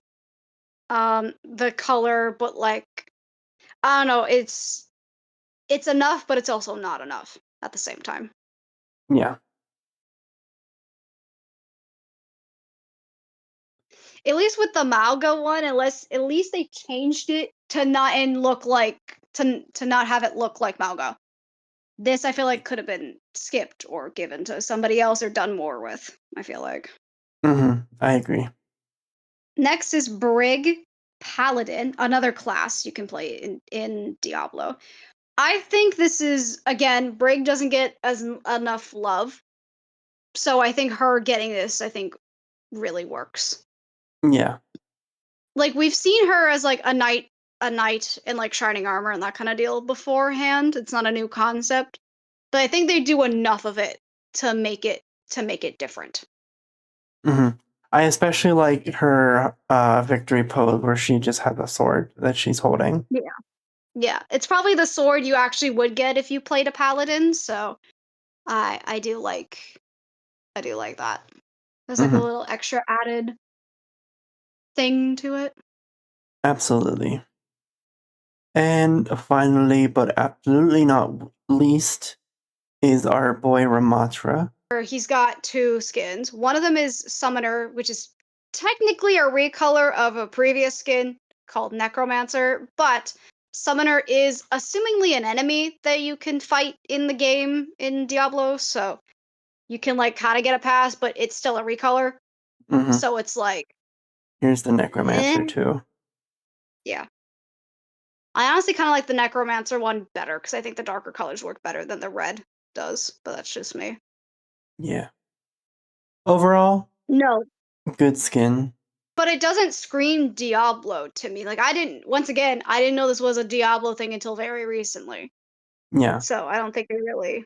The color, but like I don't know, it's enough, but it's also not enough at the same time. Yeah. At least with the Malga one, unless at least they changed it to not and look like to not have it look like Malga. This I feel like could have been skipped or given to somebody else or done more with. I feel like. I agree. Next is Brig Paladin, another class you can play in Diablo. I think this is again Brig doesn't get as enough love, so I think her getting this I think really works. Yeah. Like we've seen her as like a knight in like shining armor and that kind of deal beforehand. It's not a new concept, but I think they do enough of it to make it different. hmm I especially like her victory pose where she just has a sword that she's holding. Yeah. Yeah, it's probably the sword you actually would get if you played a paladin, so I do like that. There's like a hmm little extra added thing to it. Absolutely. And finally, but absolutely not least, is our boy Ramatra. He's got two skins. One of them is summoner, which is technically a recolor of a previous skin called Necromancer, but Summoner is assumingly an enemy that you can fight in the game in Diablo, so you can like kind of get a pass, but it's still a recolor. Hmm. So it's like, Here's the eh, Necromancer too. yeah. I honestly kind of like the Necromancer one better because I think the darker colors work better than the red does, but that's just me. Yeah. Overall, No, good skin. but it doesn't scream Diablo to me. Like once again, I didn't know this was a Diablo thing until very recently. Yeah. So I don't think they really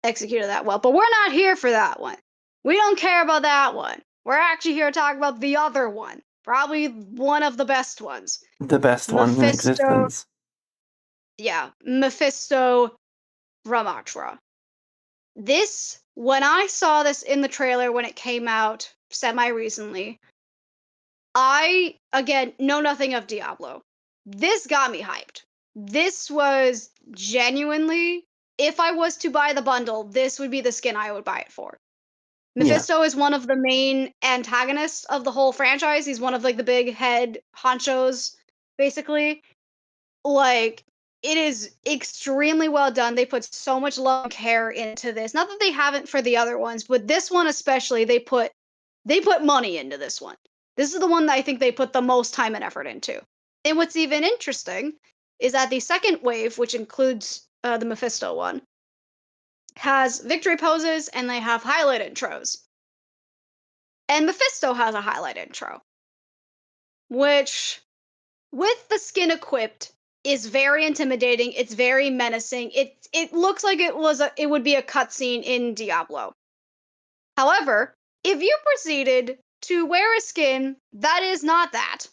executed that well. But we're not here for that one. We don't care about that one. We're actually here to talk about the other one. Probably one of the best ones. The best one in Mephisto, existence. yeah, Mephisto Ramatra. This, when I saw this in the trailer when it came out semi recently, I, again, know nothing of Diablo. This got me hyped. This was genuinely, if I was to buy the bundle, this would be the skin I would buy it for. Yeah. Mephisto is one of the main antagonists of the whole franchise. He's one of like the big head honchos, basically. Like, it is extremely well done. They put so much love and care into this. Not that they haven't for the other ones, but this one especially, they put money into this one. This is the one that I think they put the most time and effort into. And what's even interesting is that the second wave, which includes the Mephisto one, has victory poses and they have highlight intros. And Mephisto has a highlight intro, which, with the skin equipped, is very intimidating. It's very menacing. It looks like it would be a cutscene in Diablo. However, if you proceeded to wear a skin that is not that,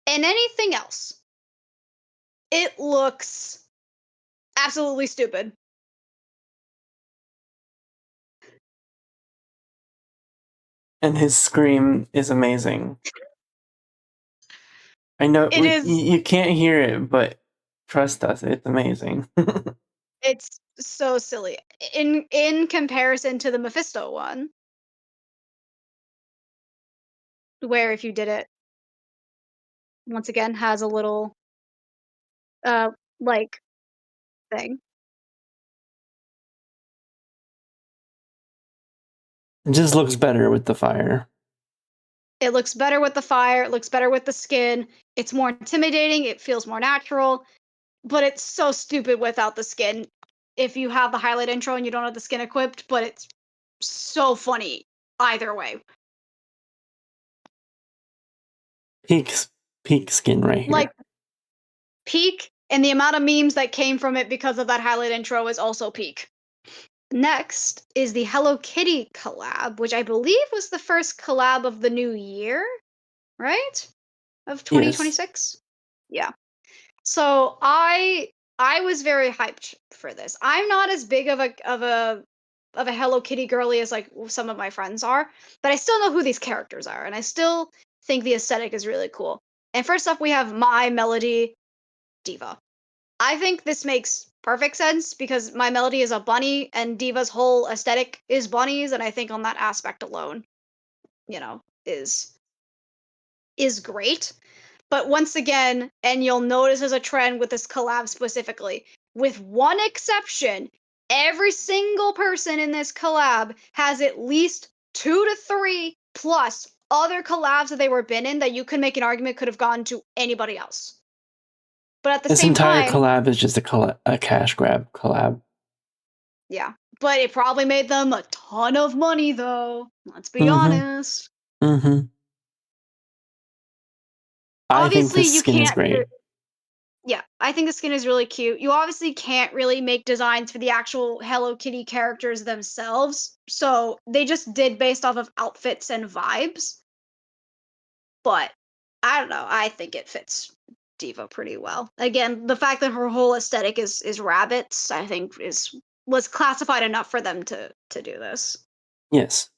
and anything else, it looks absolutely stupid. And his scream is amazing. I know It is you can't hear it, but trust us, it's amazing. it's so silly. In comparison to the Mephisto one, where if you did it, once again has a little uh like thing. It just looks better with the fire. It looks better with the fire, it looks better with the skin. It's more intimidating, it feels more natural, but it's so stupid without the skin. If you have the highlight intro and you don't have the skin equipped, but it's so funny either way. Peak peak skin right Like here. peak, and the amount of memes that came from it because of that highlight intro is also peak. Next is the Hello Kitty collab, which I believe was the first collab of the new year, right? Of Yes. 2026? Yeah. So I was very hyped for this. I'm not as big of a Hello Kitty girly as like some of my friends are, but I still know who these characters are, and I still think the aesthetic is really cool. And first up, we have My Melody Diva. I think this makes perfect sense because My Melody is a bunny, and Diva's whole aesthetic is bunnies, and I think on that aspect alone, you know, is great. But once again, and you'll notice there's a trend with this collab specifically, with one exception, every single person in this collab has at least 2 to 3 plus other collabs that they were been in that you could make an argument could have gone to anybody else. But at the This same entire time, collab is just a cash grab collab. yeah. But it probably made them a ton of money though. Let's be Mm-hmm. honest. Mm-hmm. I think Obviously, this you skin is can't great. Yeah, I think the skin is really cute. You obviously can't really make designs for the actual Hello Kitty characters themselves, so they just did based off of outfits and vibes. But I don't know, I think it fits Diva pretty well. Again, the fact that her whole aesthetic is rabbits, I think is was classified enough for them to do this. Yes.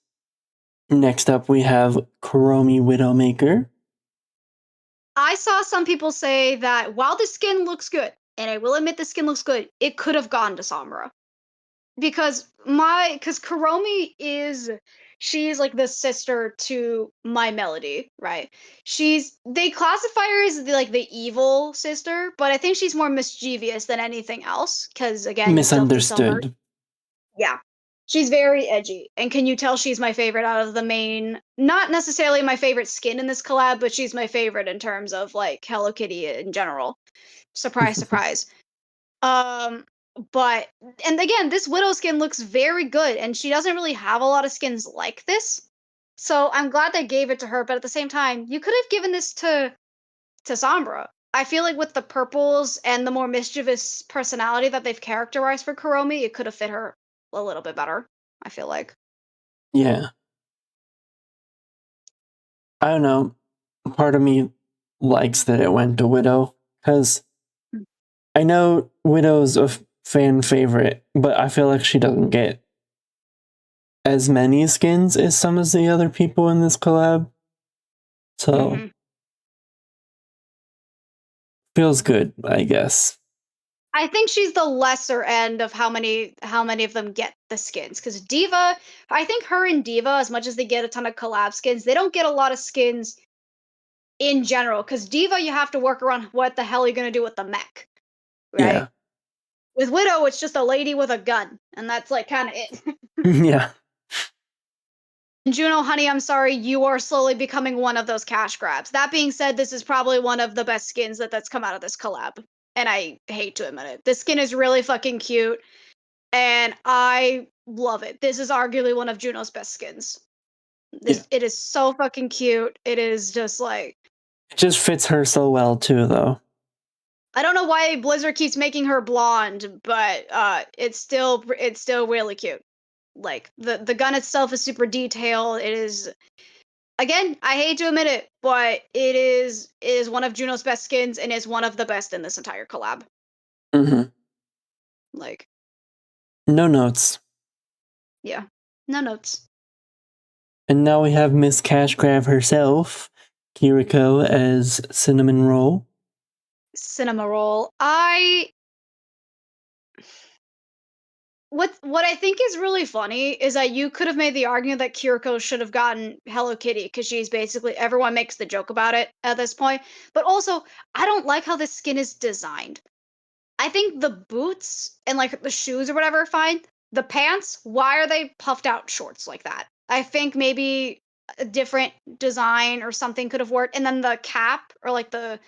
Next up, we have Chromie Widowmaker. I saw some people say that while the skin looks good, and I will admit the skin looks good, it could have gone to Samura. because Kuromi is she's like the sister to my Melody, right? They classify her as like the evil sister, but I think she's more mischievous than anything else. Because again, Guilty Silver. Misunderstood. Yeah. She's very edgy. And can you tell she's my favorite out of the main not necessarily my favorite skin in this collab, but she's my favorite in terms of like Hello Kitty in general. Surprise, surprise. Um, but and again, this Widow skin looks very good, and she doesn't really have a lot of skins like this. So I'm glad they gave it to her, but at the same time, you could have given this to Sombra. I feel like with the purples and the more mischievous personality that they've characterized for Kuromi, it could have fit her a little bit better. I feel like. Yeah. I don't know. Part of me likes that it went to Widow because I know Widow's a fan favorite, but I feel like she doesn't get as many skins as some of the other people in this collab. So Hmm. feels good, I guess. I think she's the lesser end of how many of them get the skins. Because Diva, I think her and Diva, as much as they get a ton of collab skins, they don't get a lot of skins in general. Because Diva, you have to work around what the hell you're gonna do with the mech, right? Yeah. With Widow, it's just a lady with a gun, and that's like kind of it. Yeah. Juno, honey, I'm sorry, you are slowly becoming one of those cash grabs. That being said, this is probably one of the best skins that's come out of this collab, and I hate to admit it. This skin is really fucking cute, and I love it. This is arguably one of Juno's best skins. Yeah. It is so fucking cute. It is just like It just fits her so well too though. I don't know why Blizzard keeps making her blonde, but it's still really cute. Like the gun itself is super detailed. It is again, I hate to admit it, but it is one of Juno's best skins and is one of the best in this entire collab. Hmm. Like, No notes. yeah. No notes. And now we have Miss Cash Grab herself, Kiriko as Cinnamon Roll. Cinema roll. I what I think is really funny is that you could have made the argument that Kiriko should have gotten Hello Kitty because she's basically everyone makes the joke about it at this point. But also, I don't like how this skin is designed. I think the boots and like the shoes or whatever are fine. The pants, why are they puffed out shorts like that? I think maybe a different design or something could have worked. And then the cap or like the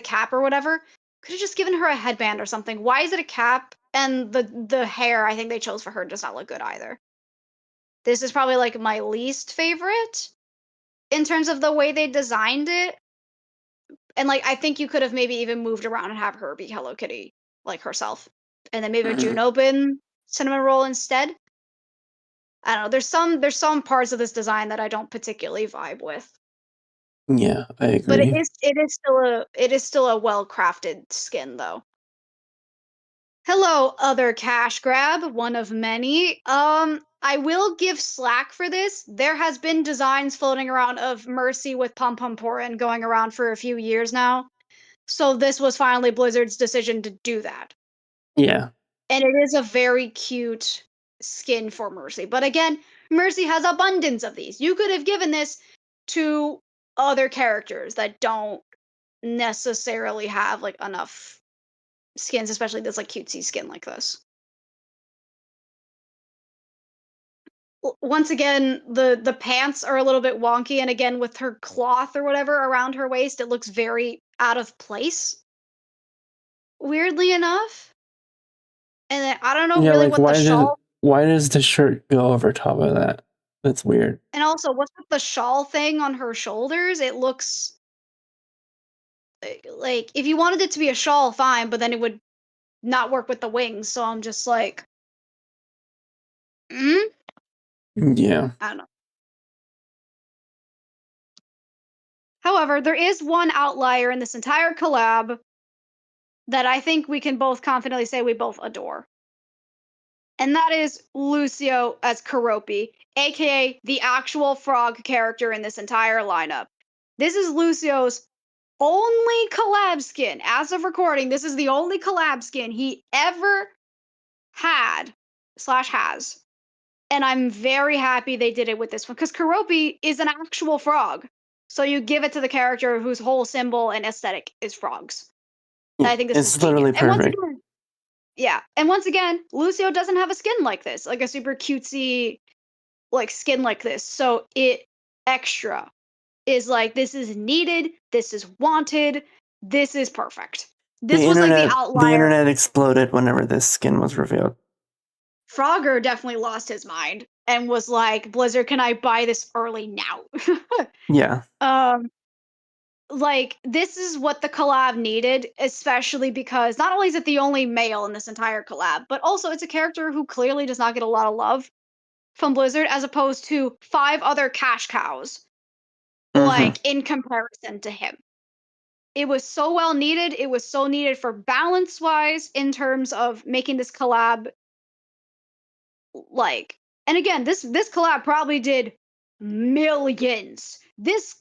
cap or whatever could have just given her a headband or something. Why is it a cap? And the hair I think they chose for her does not look good either. This is probably like my least favorite in terms of the way they designed it. And like I think you could have maybe even moved around and have her be Hello Kitty, like herself. And then maybe a Mhm. Juno been cinnamon roll instead. I don't know. There's some parts of this design that I don't particularly vibe with. Yeah, I But it agree. is it is still a well crafted skin though. Hello, other cash grab, one of many. I will give slack for this. There has been designs floating around of Mercy with Pom Pom Porin going around for a few years now. So this was finally Blizzard's decision to do that. Yeah. And it is a very cute skin for Mercy. But again, Mercy has abundance of these. You could have given this to other characters that don't necessarily have like enough skins, especially this like cutesy skin like this. Once again, the pants are a little bit wonky, and again with her cloth or whatever around her waist, it looks very out of place. Weirdly enough. And then I don't know Yeah, really like what the shawl why does the shirt go over top of that? That's weird. and also what's with the shawl thing on her shoulders? It looks like if you wanted it to be a shawl, fine, but then it would not work with the wings. So I'm just like, mm? Yeah. I don't know. However, there is one outlier in this entire collab that I think we can both confidently say we both adore. And that is Lucio as Karopi, aka the actual frog character in this entire lineup. This is Lucio's only collab skin. As of recording, this is the only collab skin he ever had slash has. And I'm very happy they did it with this one because Karopi is an actual frog. So you give it to the character whose whole symbol and aesthetic is frogs. And Yeah, I think this is it's genius. literally And once perfect. again, yeah. And once again, Lucio doesn't have a skin like this, like a super cutesy like skin like this. So it extra is like this is needed, this is wanted, this is perfect. This was like the The outlier. internet exploded whenever this skin was revealed. Frogger definitely lost his mind and was like, Blizzard, can I buy this early now? Yeah. um like this is what the collab needed, especially because not only is it the only male in this entire collab, but also it's a character who clearly does not get a lot of love from Blizzard as opposed to five other cash cows, Hmm. like in comparison to him. It was so well needed. It was so needed for balance wise in terms of making this collab like, and again, this collab probably did millions. This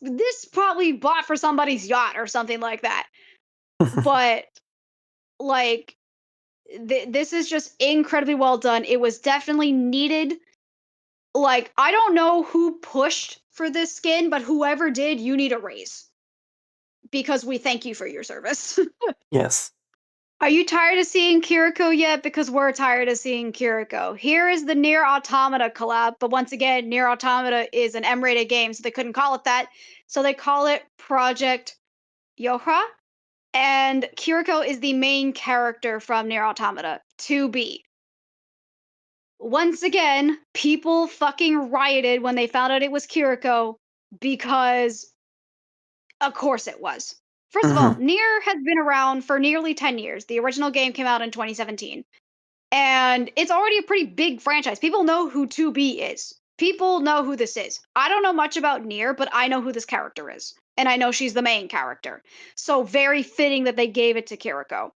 probably bought for somebody's yacht or something like that. But like this is just incredibly well done. It was definitely needed. Like I don't know who pushed for this skin, but whoever did, you need a raise because we thank you for your service. Yes. Are you tired of seeing Kiriko yet? Because we're tired of seeing Kiriko. Here is the Near Automata collab, but once again, Near Automata is an M-rated game, so they couldn't call it that. So they call it Project Yohra, and Kiriko is the main character from Near Automata 2B. Once again, people fucking rioted when they found out it was Kiriko because of course it was. First of all, Hmm. Nier has been around for nearly 10 years. The original game came out in 2017. And it's already a pretty big franchise. People know who 2B is. People know who this is. I don't know much about Nier, but I know who this character is. And I know she's the main character. So very fitting that they gave it to Kiriko.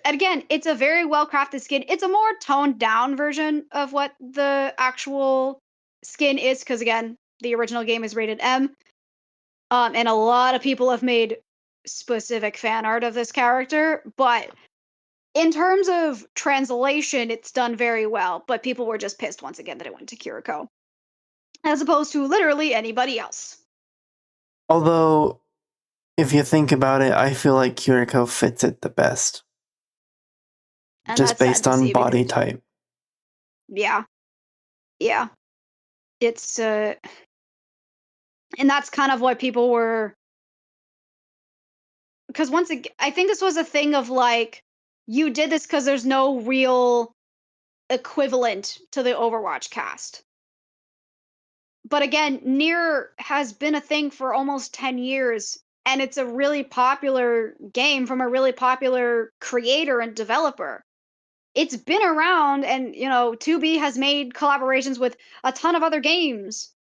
Again, it's a very well crafted skin. It's a more toned down version of what the actual skin is, because again, the original game is rated M. And a lot of people have made specific fan art of this character, but in terms of translation, it's done very well, but people were just pissed once again that it went to Kiriko, as opposed to literally anybody else. Although, if you think about it, I feel like Kiriko fits it the best, And just that's sad based to on see body because, type. yeah, yeah, it's, and that's kind of what people were, because once again, I think this was a thing of like, you did this because there's no real equivalent to the Overwatch cast. But again, Nier has been a thing for almost 10 years, and it's a really popular game from a really popular creator and developer. It's been around, and 2B has made collaborations with a ton of other games.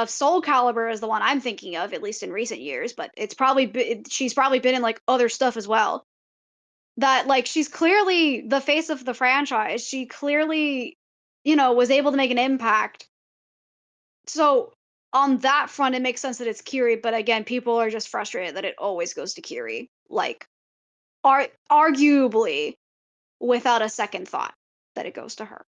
Soul Calibur is the one I'm thinking of, at least in recent years, but she's probably been in like other stuff as well. That like she's clearly the face of the franchise. She clearly, was able to make an impact, so on that front, it makes sense that it's Kiri, but again, people are just frustrated that it always goes to Kiri. Like, arguably, without a second thought, that it goes to her.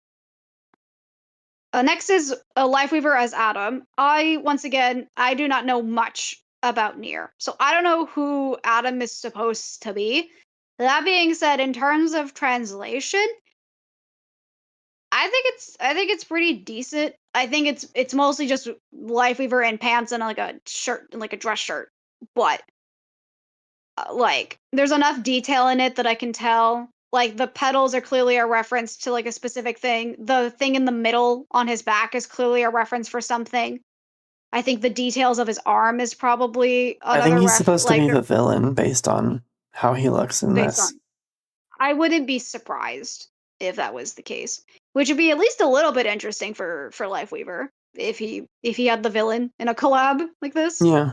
Next is a Lifeweaver as Adam. Once again, I do not know much about Nier, so I don't know who Adam is supposed to be. That being said, in terms of translation, I think it's pretty decent. I think it's mostly just Lifeweaver and pants and like a shirt and like a dress shirt. But like there's enough detail in it that I can tell. Like the petals are clearly a reference to like a specific thing. The thing in the middle on his back is clearly a reference for something. I think the details of his arm is probably I think another he's supposed to like be they're the villain based on how he looks in based this. on. I wouldn't be surprised if that was the case, which would be at least a little bit interesting for Lifeweaver if he had the villain in a collab like this. Yeah.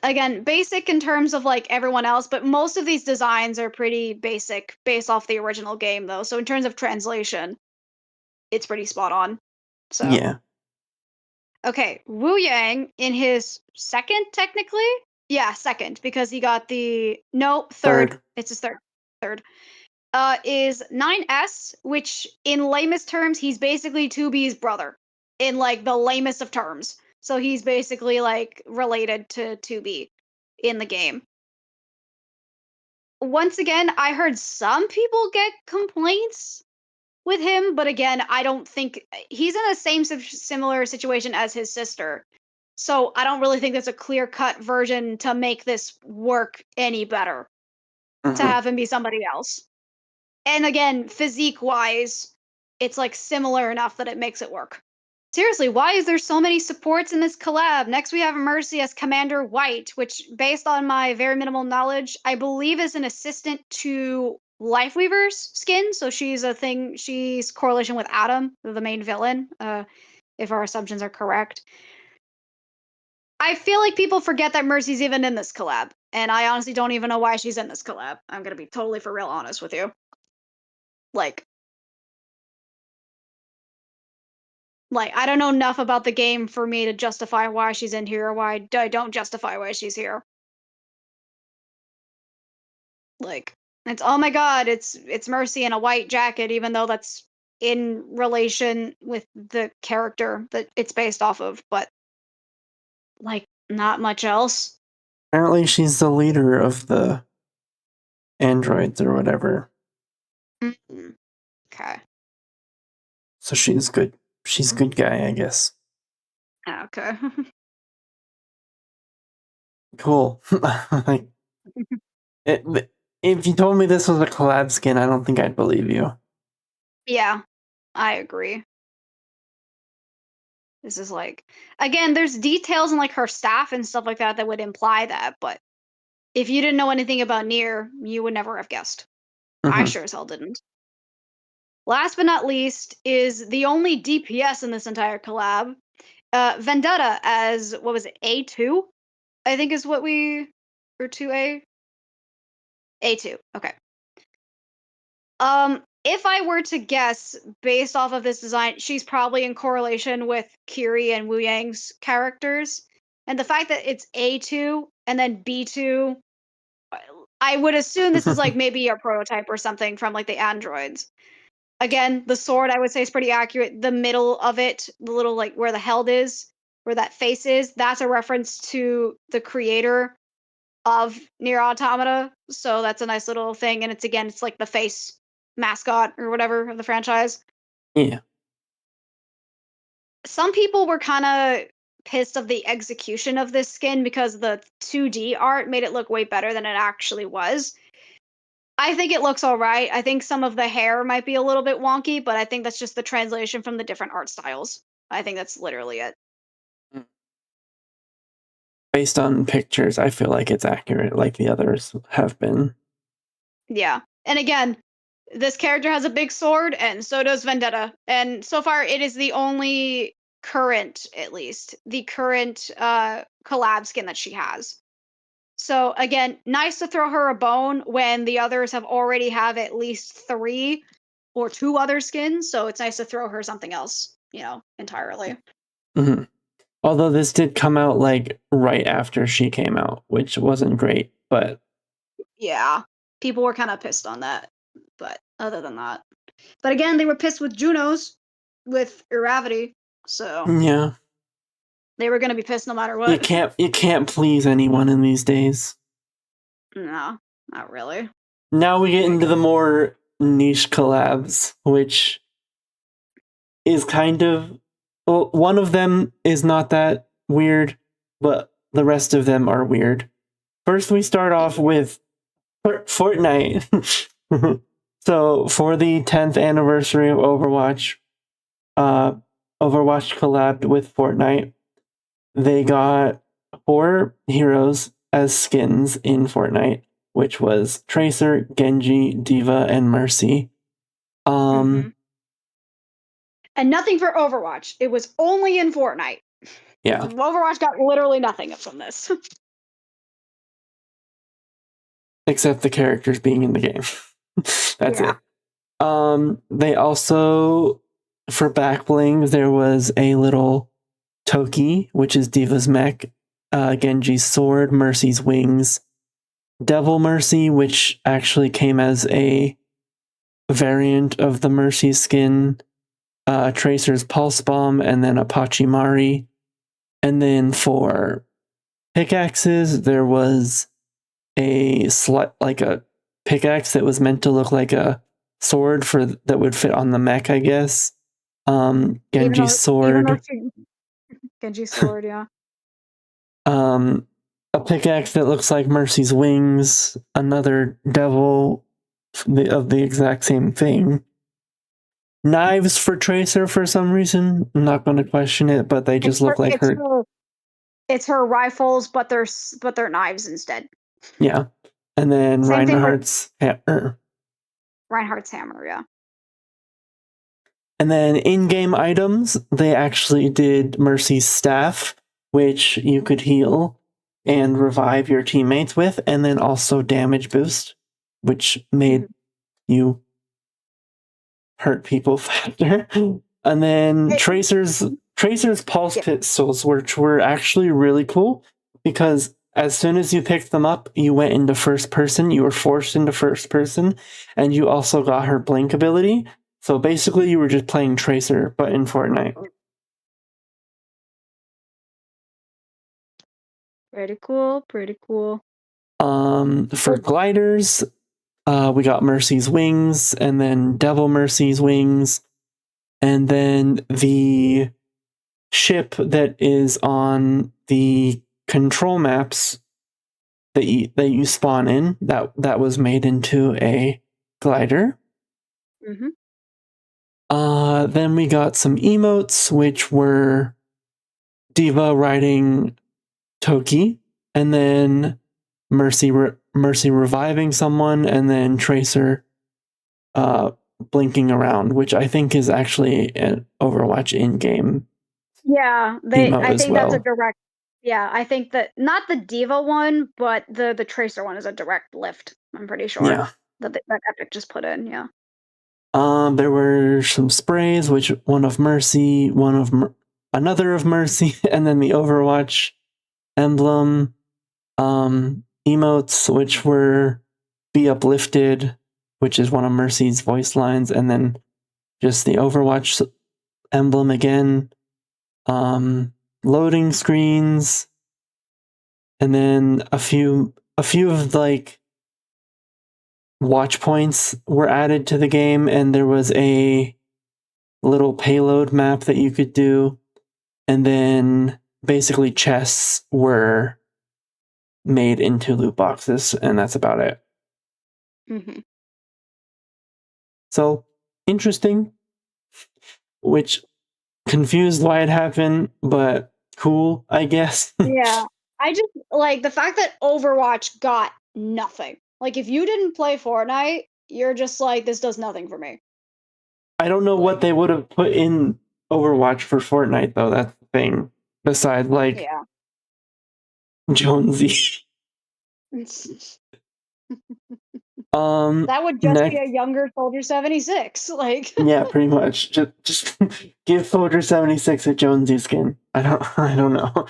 Again, basic in terms of like everyone else, but most of these designs are pretty basic based off the original game though. So in terms of translation, it's pretty spot on. So Yeah. okay, Wu Yang in his second technically, yeah, second because he got the no third. Third. It's his third. Third. is 9S, which in lamest terms, he's basically 2B's brother in like the lamest of terms. So he's basically like related to 2B in the game. Once again, I heard some people get complaints with him, but again, I don't think he's in the same similar situation as his sister. So I don't really think there's a clear-cut version to make this work any better to Mhm. have him be somebody else. And again, physique-wise, it's like similar enough that it makes it work. Seriously, why is there so many supports in this collab? Next, we have Mercy as Commander White, which, based on my very minimal knowledge, I believe is an assistant to Lifeweaver's skin. So she's a thing. She's correlation with Adam, the main villain. If our assumptions are correct, I feel like people forget that Mercy's even in this collab, and I honestly don't even know why she's in this collab. I'm gonna be totally for real honest with you. Like, I don't know enough about the game for me to justify why she's in here or why I don't justify why she's here. Like, it's oh my god, it's Mercy in a white jacket, even though that's in relation with the character that it's based off of, but like not much else. Apparently, she's the leader of the androids or whatever. Mm, okay. So she's good. She's a good guy, I guess. Okay. Cool. Like, if you told me this was a collab skin, I don't think I'd believe you. Yeah, I agree. This is like again, there's details in like her staff and stuff like that that would imply that, but if you didn't know anything about Nier, you would never have guessed. I Mhm. sure as hell didn't. Last but not least is the only DPS in this entire collab, Vendetta as what was it, A2? I think is what we or 2A? A2. Okay. If I were to guess based off of this design, she's probably in correlation with Kiri and Wu Yang's characters. And the fact that it's A2 and then B2, uh, I would assume this is like maybe a prototype or something from like the androids. Again, the sword I would say is pretty accurate. The middle of it, the little like where the held is, where that face is, that's a reference to the creator of Nier Automata. So that's a nice little thing. And it's again, it's like the face mascot or whatever of the franchise. Yeah. Some people were kind of pissed of the execution of this skin because the 2D art made it look way better than it actually was. I think it looks all right. I think some of the hair might be a little bit wonky, but I think that's just the translation from the different art styles. I think that's literally it. Mm. Based on pictures, I feel like it's accurate, like the others have been. Yeah. And again, this character has a big sword, and so does Vendetta. And so far, it is the only current, at least, the current collab skin that she has. So again, nice to throw her a bone when the others have already have at least three or two other skins. So it's nice to throw her something else, entirely. Mhm. Although this did come out like right after she came out, which wasn't great, but Yeah. People were kind of pissed on that. But other than that. But again, they were pissed with Junos with Iravity. So yeah, they were gonna be pissed no matter you what. can't please anyone in these days. No, not really. Now we get into Like, the more niche collabs, which is kind of well, one of them is not that weird, but the rest of them are weird. First, we start off with Fortnite. So for the 10th anniversary of Overwatch, uh, Overwatch collabed with Fortnite. They got 4 heroes as skins in Fortnite, which was Tracer, Genji, Diva, and Mercy. hmm Um, and nothing for Overwatch. It was only in Fortnite. yeah, Overwatch got literally nothing from this. except the characters being in the game. That's Yeah. it. They also, for back bling, there was a little Toki, which is Diva's mech, Genji's sword, Mercy's wings, Devil Mercy, which actually came as a variant of the Mercy skin, Tracer's Pulse Bomb, and then a Pachimari. And then for pickaxes, there was a pickaxe that was meant to look like a sword that would fit on the mech, I guess. Even Genji's though even though sword. she Genji sword, yeah. Um, a pickaxe that looks like Mercy's wings. Another devil of the exact same thing. Knives for Tracer for some reason. I'm not going to question it, but they just look like her. It's her rifles, but they're knives instead. Yeah. And then Same thing with Reinhardt's hammer. Reinhardt's hammer, yeah. And then in-game items, they actually did Mercy's staff, which you could heal and revive your teammates with, and then also damage boost, which made you hurt people faster. And then It, Tracer's pulse yeah. pistols, which were actually really cool because as soon as you picked them up, you went into first person. You were forced into first person, and you also got her blink ability. So basically, you were just playing Tracer, but in Fortnite. Pretty cool, pretty cool. For gliders, we got Mercy's wings, and then Devil Mercy's wings, and then the ship that is on the control maps that you spawn in that was made into a glider. Mm-hmm. Then we got some emotes, which were Diva riding Toki, and then Mercy reviving someone, and then Tracer blinking around, which I think is actually an Overwatch in-game Yeah, emote I as think that's a well. direct. Yeah, I think that not the Diva one, but the Tracer one is a direct lift. I'm pretty sure Yeah. that Epic just put in. Yeah. There were some sprays, which one of Mercy, another of Mercy, and then the Overwatch emblem. Emotes, which were Be Uplifted, which is one of Mercy's voice lines, and then just the Overwatch emblem again. Loading screens, and then a few of like watch points were added to the game, and there was a little payload map that you could do, and then basically chests were made into loot boxes, and that's about it. Mm-hmm. So interesting, which confused why it happened, but cool, I guess. Yeah, I just like the fact that Overwatch got nothing. Like, if you didn't play Fortnite, you're just like, this does nothing for me. I don't know what Like, they would have put in Overwatch for Fortnite though. That's the thing. Besides, like yeah. Jonesy. That would just be Next, a younger Soldier 76. Like, yeah, pretty much. Just give Soldier 76 a Jonesy skin. I don't know.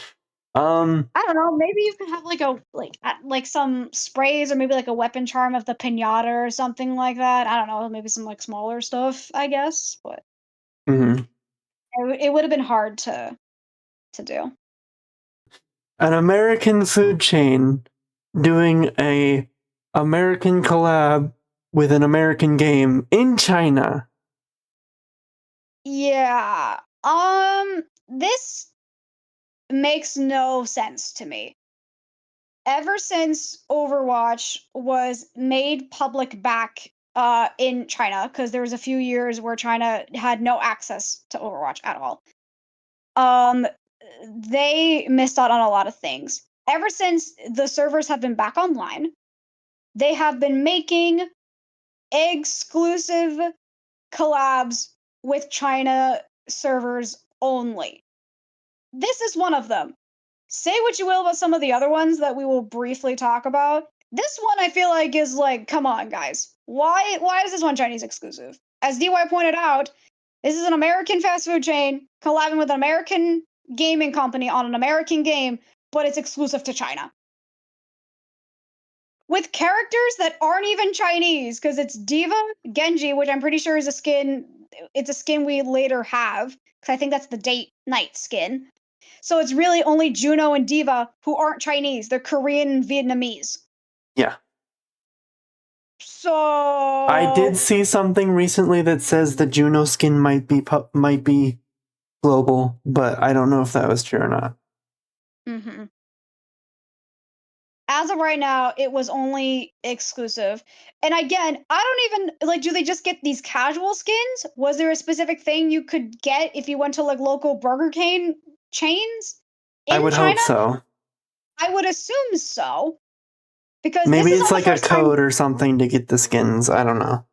I don't know, maybe you could have like some sprays or maybe like a weapon charm of the pinata or something like that. I don't know, maybe some like smaller stuff, I guess, but mhm. it would have been hard to do. An American food chain doing a American collab with an American game in China. Yeah. This makes no sense to me. Ever since Overwatch was made public back in China, because there was a few years where China had no access to Overwatch at all. Um, they missed out on a lot of things. Ever since the servers have been back online, they have been making exclusive collabs with China servers only. This is one of them. Say what you will about some of the other ones that we will briefly talk about. This one I feel like is like, come on, guys. Why is this one Chinese exclusive? As DY pointed out, this is an American fast food chain collabing with an American gaming company on an American game, but it's exclusive to China. with characters that aren't even Chinese, because it's Diva, Genji, which I'm pretty sure is a skin. It's a skin we later have, because I think that's the date night skin. So it's really only Juno and Diva who aren't Chinese. They're Korean and Vietnamese. Yeah. I did So see something recently that says the Juno skin might be global, but I don't know if that was true or not. mhm. As of right now, it was only exclusive. And again, I don't even like, do they just get these casual skins? Was there a specific thing you could get if you went to like local Burger King chains I in would hope China? so. I would assume so. Because this Maybe is it's not the like a first time. code or something to get the skins. I don't know.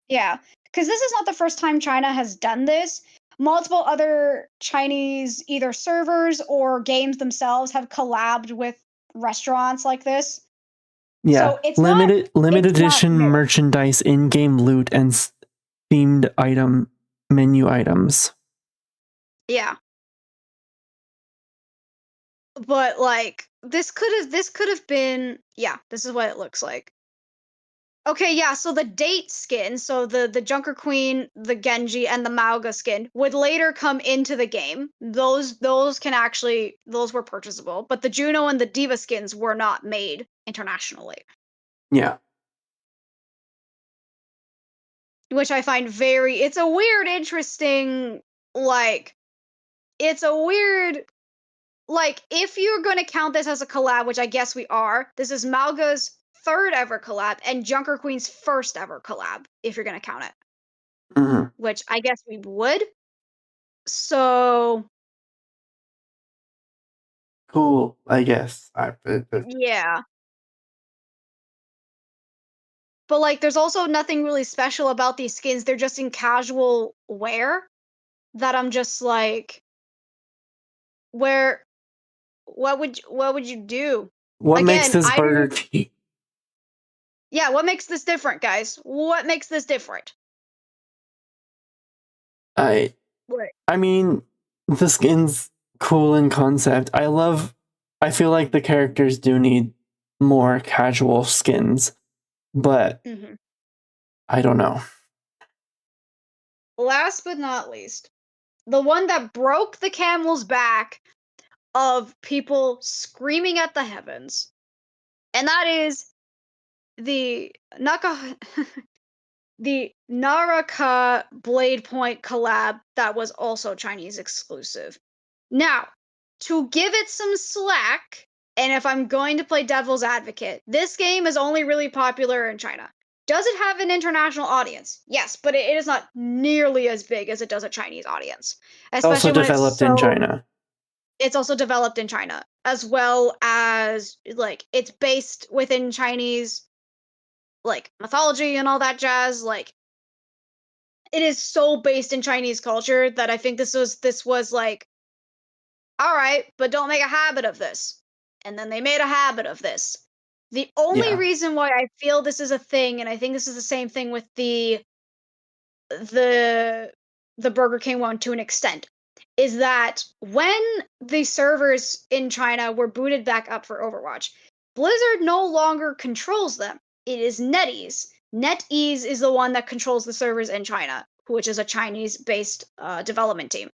Yeah. Because this is not the first time China has done this. Multiple other Chinese either servers or games themselves have collabed with restaurants like this. Yeah, So it's not limited it's not edition new. merchandise, in-game loot, and themed item menu items. Yeah. But like this could have been, yeah, this is what it looks like. Okay, yeah, so the date skin, so the Junker Queen, the Genji, and the Mauga skin would later come into the game. Those can actually those were purchasable, but the Juno and the Diva skins were not made internationally, Yeah. which I find very it's a weird, interesting, like it's a weird like, if you're gonna count this as a collab, which I guess we are, this is Malga's third ever collab and Junker Queen's first ever collab, if you're gonna count it, Hmm. which I guess we would. So, Cool, I guess. yeah. But like, there's also nothing really special about these skins. They're just in casual wear that I'm just like, where, what would you do? What makes Again, this I Burger didn't, King? yeah, what makes this different, guys? What makes this different? I What? I mean, the skin's cool in concept. I feel like the characters do need more casual skins, but Mhm. I don't know. Last but not least, the one that broke the camel's back of people screaming at the heavens, and that is the Naka the Naraka Blade Point collab that was also Chinese exclusive. Now, to give it some slack, and if I'm going to play devil's advocate, this game is only really popular in China. Does it have an international audience? Yes, but it is not nearly as big as it does a Chinese audience, Also especially when it's developed in so China. it's also developed in China, as well as like it's based within Chinese like mythology and all that jazz. Like it is so based in Chinese culture that I think this was like, all right, but don't make a habit of this. And then they made a habit of this. The only Yeah. reason why I feel this is a thing, and I think this is the same thing with the the Burger King one to an extent, is that when the servers in China were booted back up for Overwatch, Blizzard no longer controls them. It is NetEase. NetEase is the one that controls the servers in China, which is a Chinese-based development team.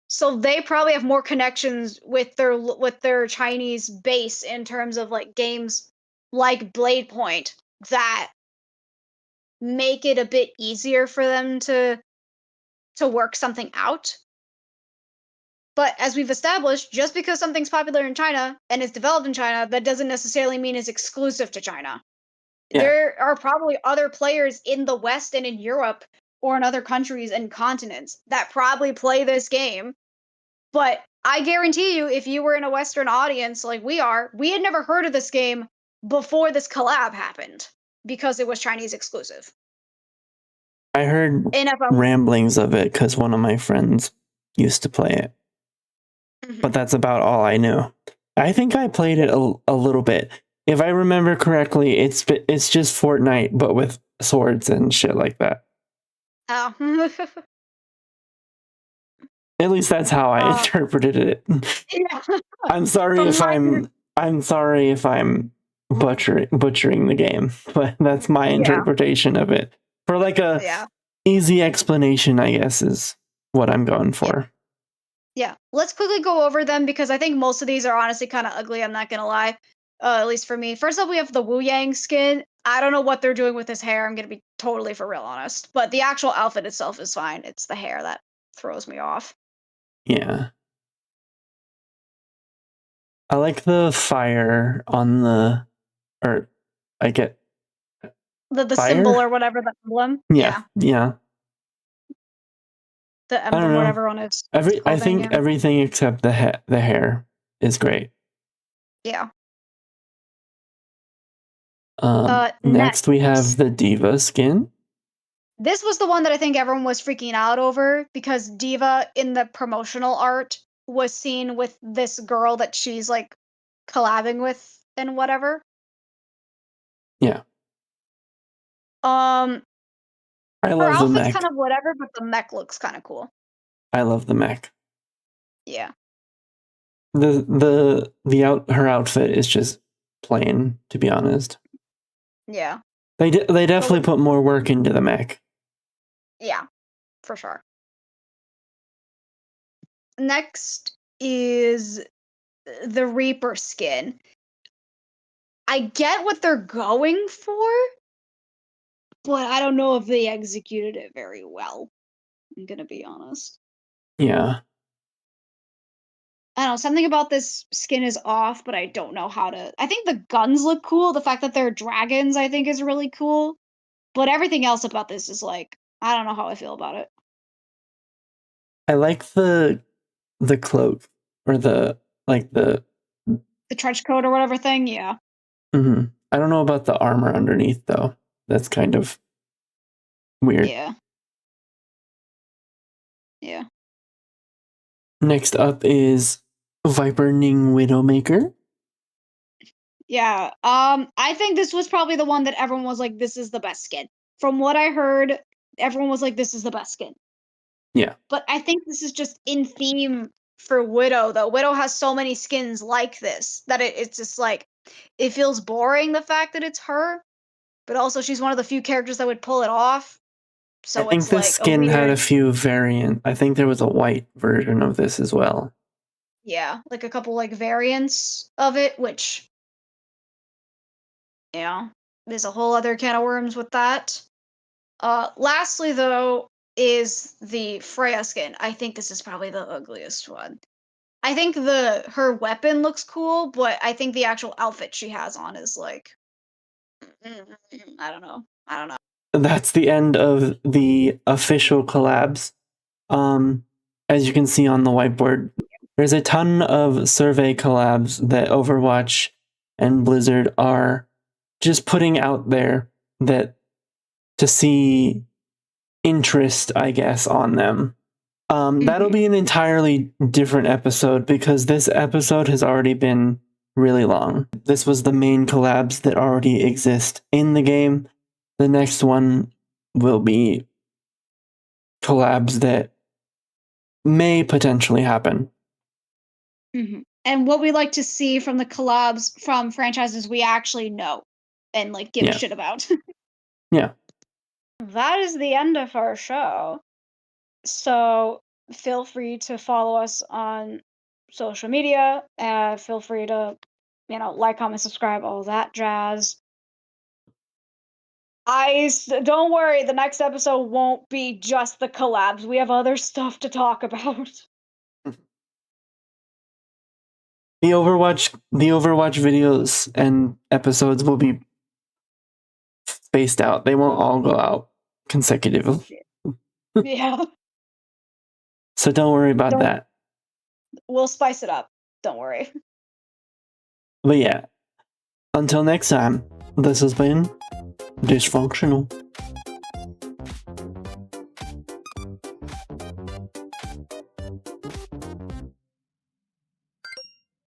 So they probably have more connections with their Chinese base in terms of like games like Blade Point that make it a bit easier for them to work something out. But as we've established, just because something's popular in China and is developed in China, that doesn't necessarily mean it's exclusive to China. Yeah. There are probably other players in the West and in Europe or in other countries and continents that probably play this game. But I guarantee you, if you were in a Western audience like we are, we had never heard of this game before this collab happened because it was Chinese exclusive. I heard And if I'm ramblings of it because one of my friends used to play it, but Mhm. that's about all I knew. I think I played it a little bit. If I remember correctly, it's just Fortnite, but with swords and shit like that. Oh. At least that's how I interpreted it. Yeah. I'm sorry From if my I'm sorry if I'm butchering the game, but that's my Yeah. interpretation of it. For like a Yeah. easy explanation, I guess, is what I'm going Yeah. for. Yeah. Let's quickly go over them because I think most of these are honestly kind of ugly. I'm not gonna lie. At least for me. First up, we have the Wu Yang skin. I don't know what they're doing with his hair. I'm gonna be totally for real honest. But the actual outfit itself is fine. It's the hair that throws me off. Yeah. I like the fire on the, or I get The symbol fire? or whatever, the emblem. Yeah, Yeah. yeah. The I don't emblem, know. whatever on his I clothing, think yeah. everything except the hair is great. Yeah. Next we have Next. the diva skin. This was the one that I think everyone was freaking out over because Diva in the promotional art was seen with this girl that she's like collabing with and whatever. Yeah, Um, I her love the outfit's kind mech. of whatever, but the mech looks kind of cool. I love the mech. Yeah. Her outfit is just plain, to be honest. Yeah. They But definitely put more work into the mech. yeah, for sure. Next is the Reaper skin. I get what they're going for, but I don't know if they executed it very well. I'm gonna be honest. Yeah, I don't know, something about this skin is off, but I don't know how to I think the guns look cool, the fact that they're dragons, I think, is really cool, but everything else about this is, like, I don't know how I feel about it. I like the cloak or the like the. The trench coat or whatever thing, yeah. I don't know about the armor underneath though. That's kind of weird. Yeah. Yeah. Next up is Viperning Widowmaker. Yeah, I think this was probably the one that everyone was like, "This is the best skin." From what I heard, everyone was like, "This is the best skin." Yeah, But I think this is just in theme for Widow, though. Widow has so many skins like this that it's just like it feels boring the fact that it's her, but also she's one of the few characters that would pull it off. I So think it's this like a skin had a weird, few variant. I think there was a white version of this as well. yeah, like a couple like variants of it, which there's a whole other can of worms with that. Lastly though is the Freya skin. I think this is probably the ugliest one. I think her weapon looks cool, but I think the actual outfit she has on is like, I don't know. I don't know. That's the end of the official collabs. Um, as you can see on the whiteboard, there's a ton of survey collabs that Overwatch and Blizzard are just putting out there that to see interest, I guess, on them. That'll Mhm. be an entirely different episode because this episode has already been really long. This was the main collabs that already exist in the game. The next one will be collabs that may potentially happen. Mhm. And what we like to see from the collabs from franchises we actually know and like give a Yeah. shit about. Yeah. That is the end of our show. So feel free to follow us on social media. Feel free to, like, comment, subscribe, all that jazz. Don't worry, the next episode won't be just the collabs. We have other stuff to talk about. The Overwatch videos and episodes will be spaced out. They won't all go out consecutively. Yeah. So don't worry about Don't that. We'll spice it up. Don't worry. But yeah, until next time, this has been Dysfunctional.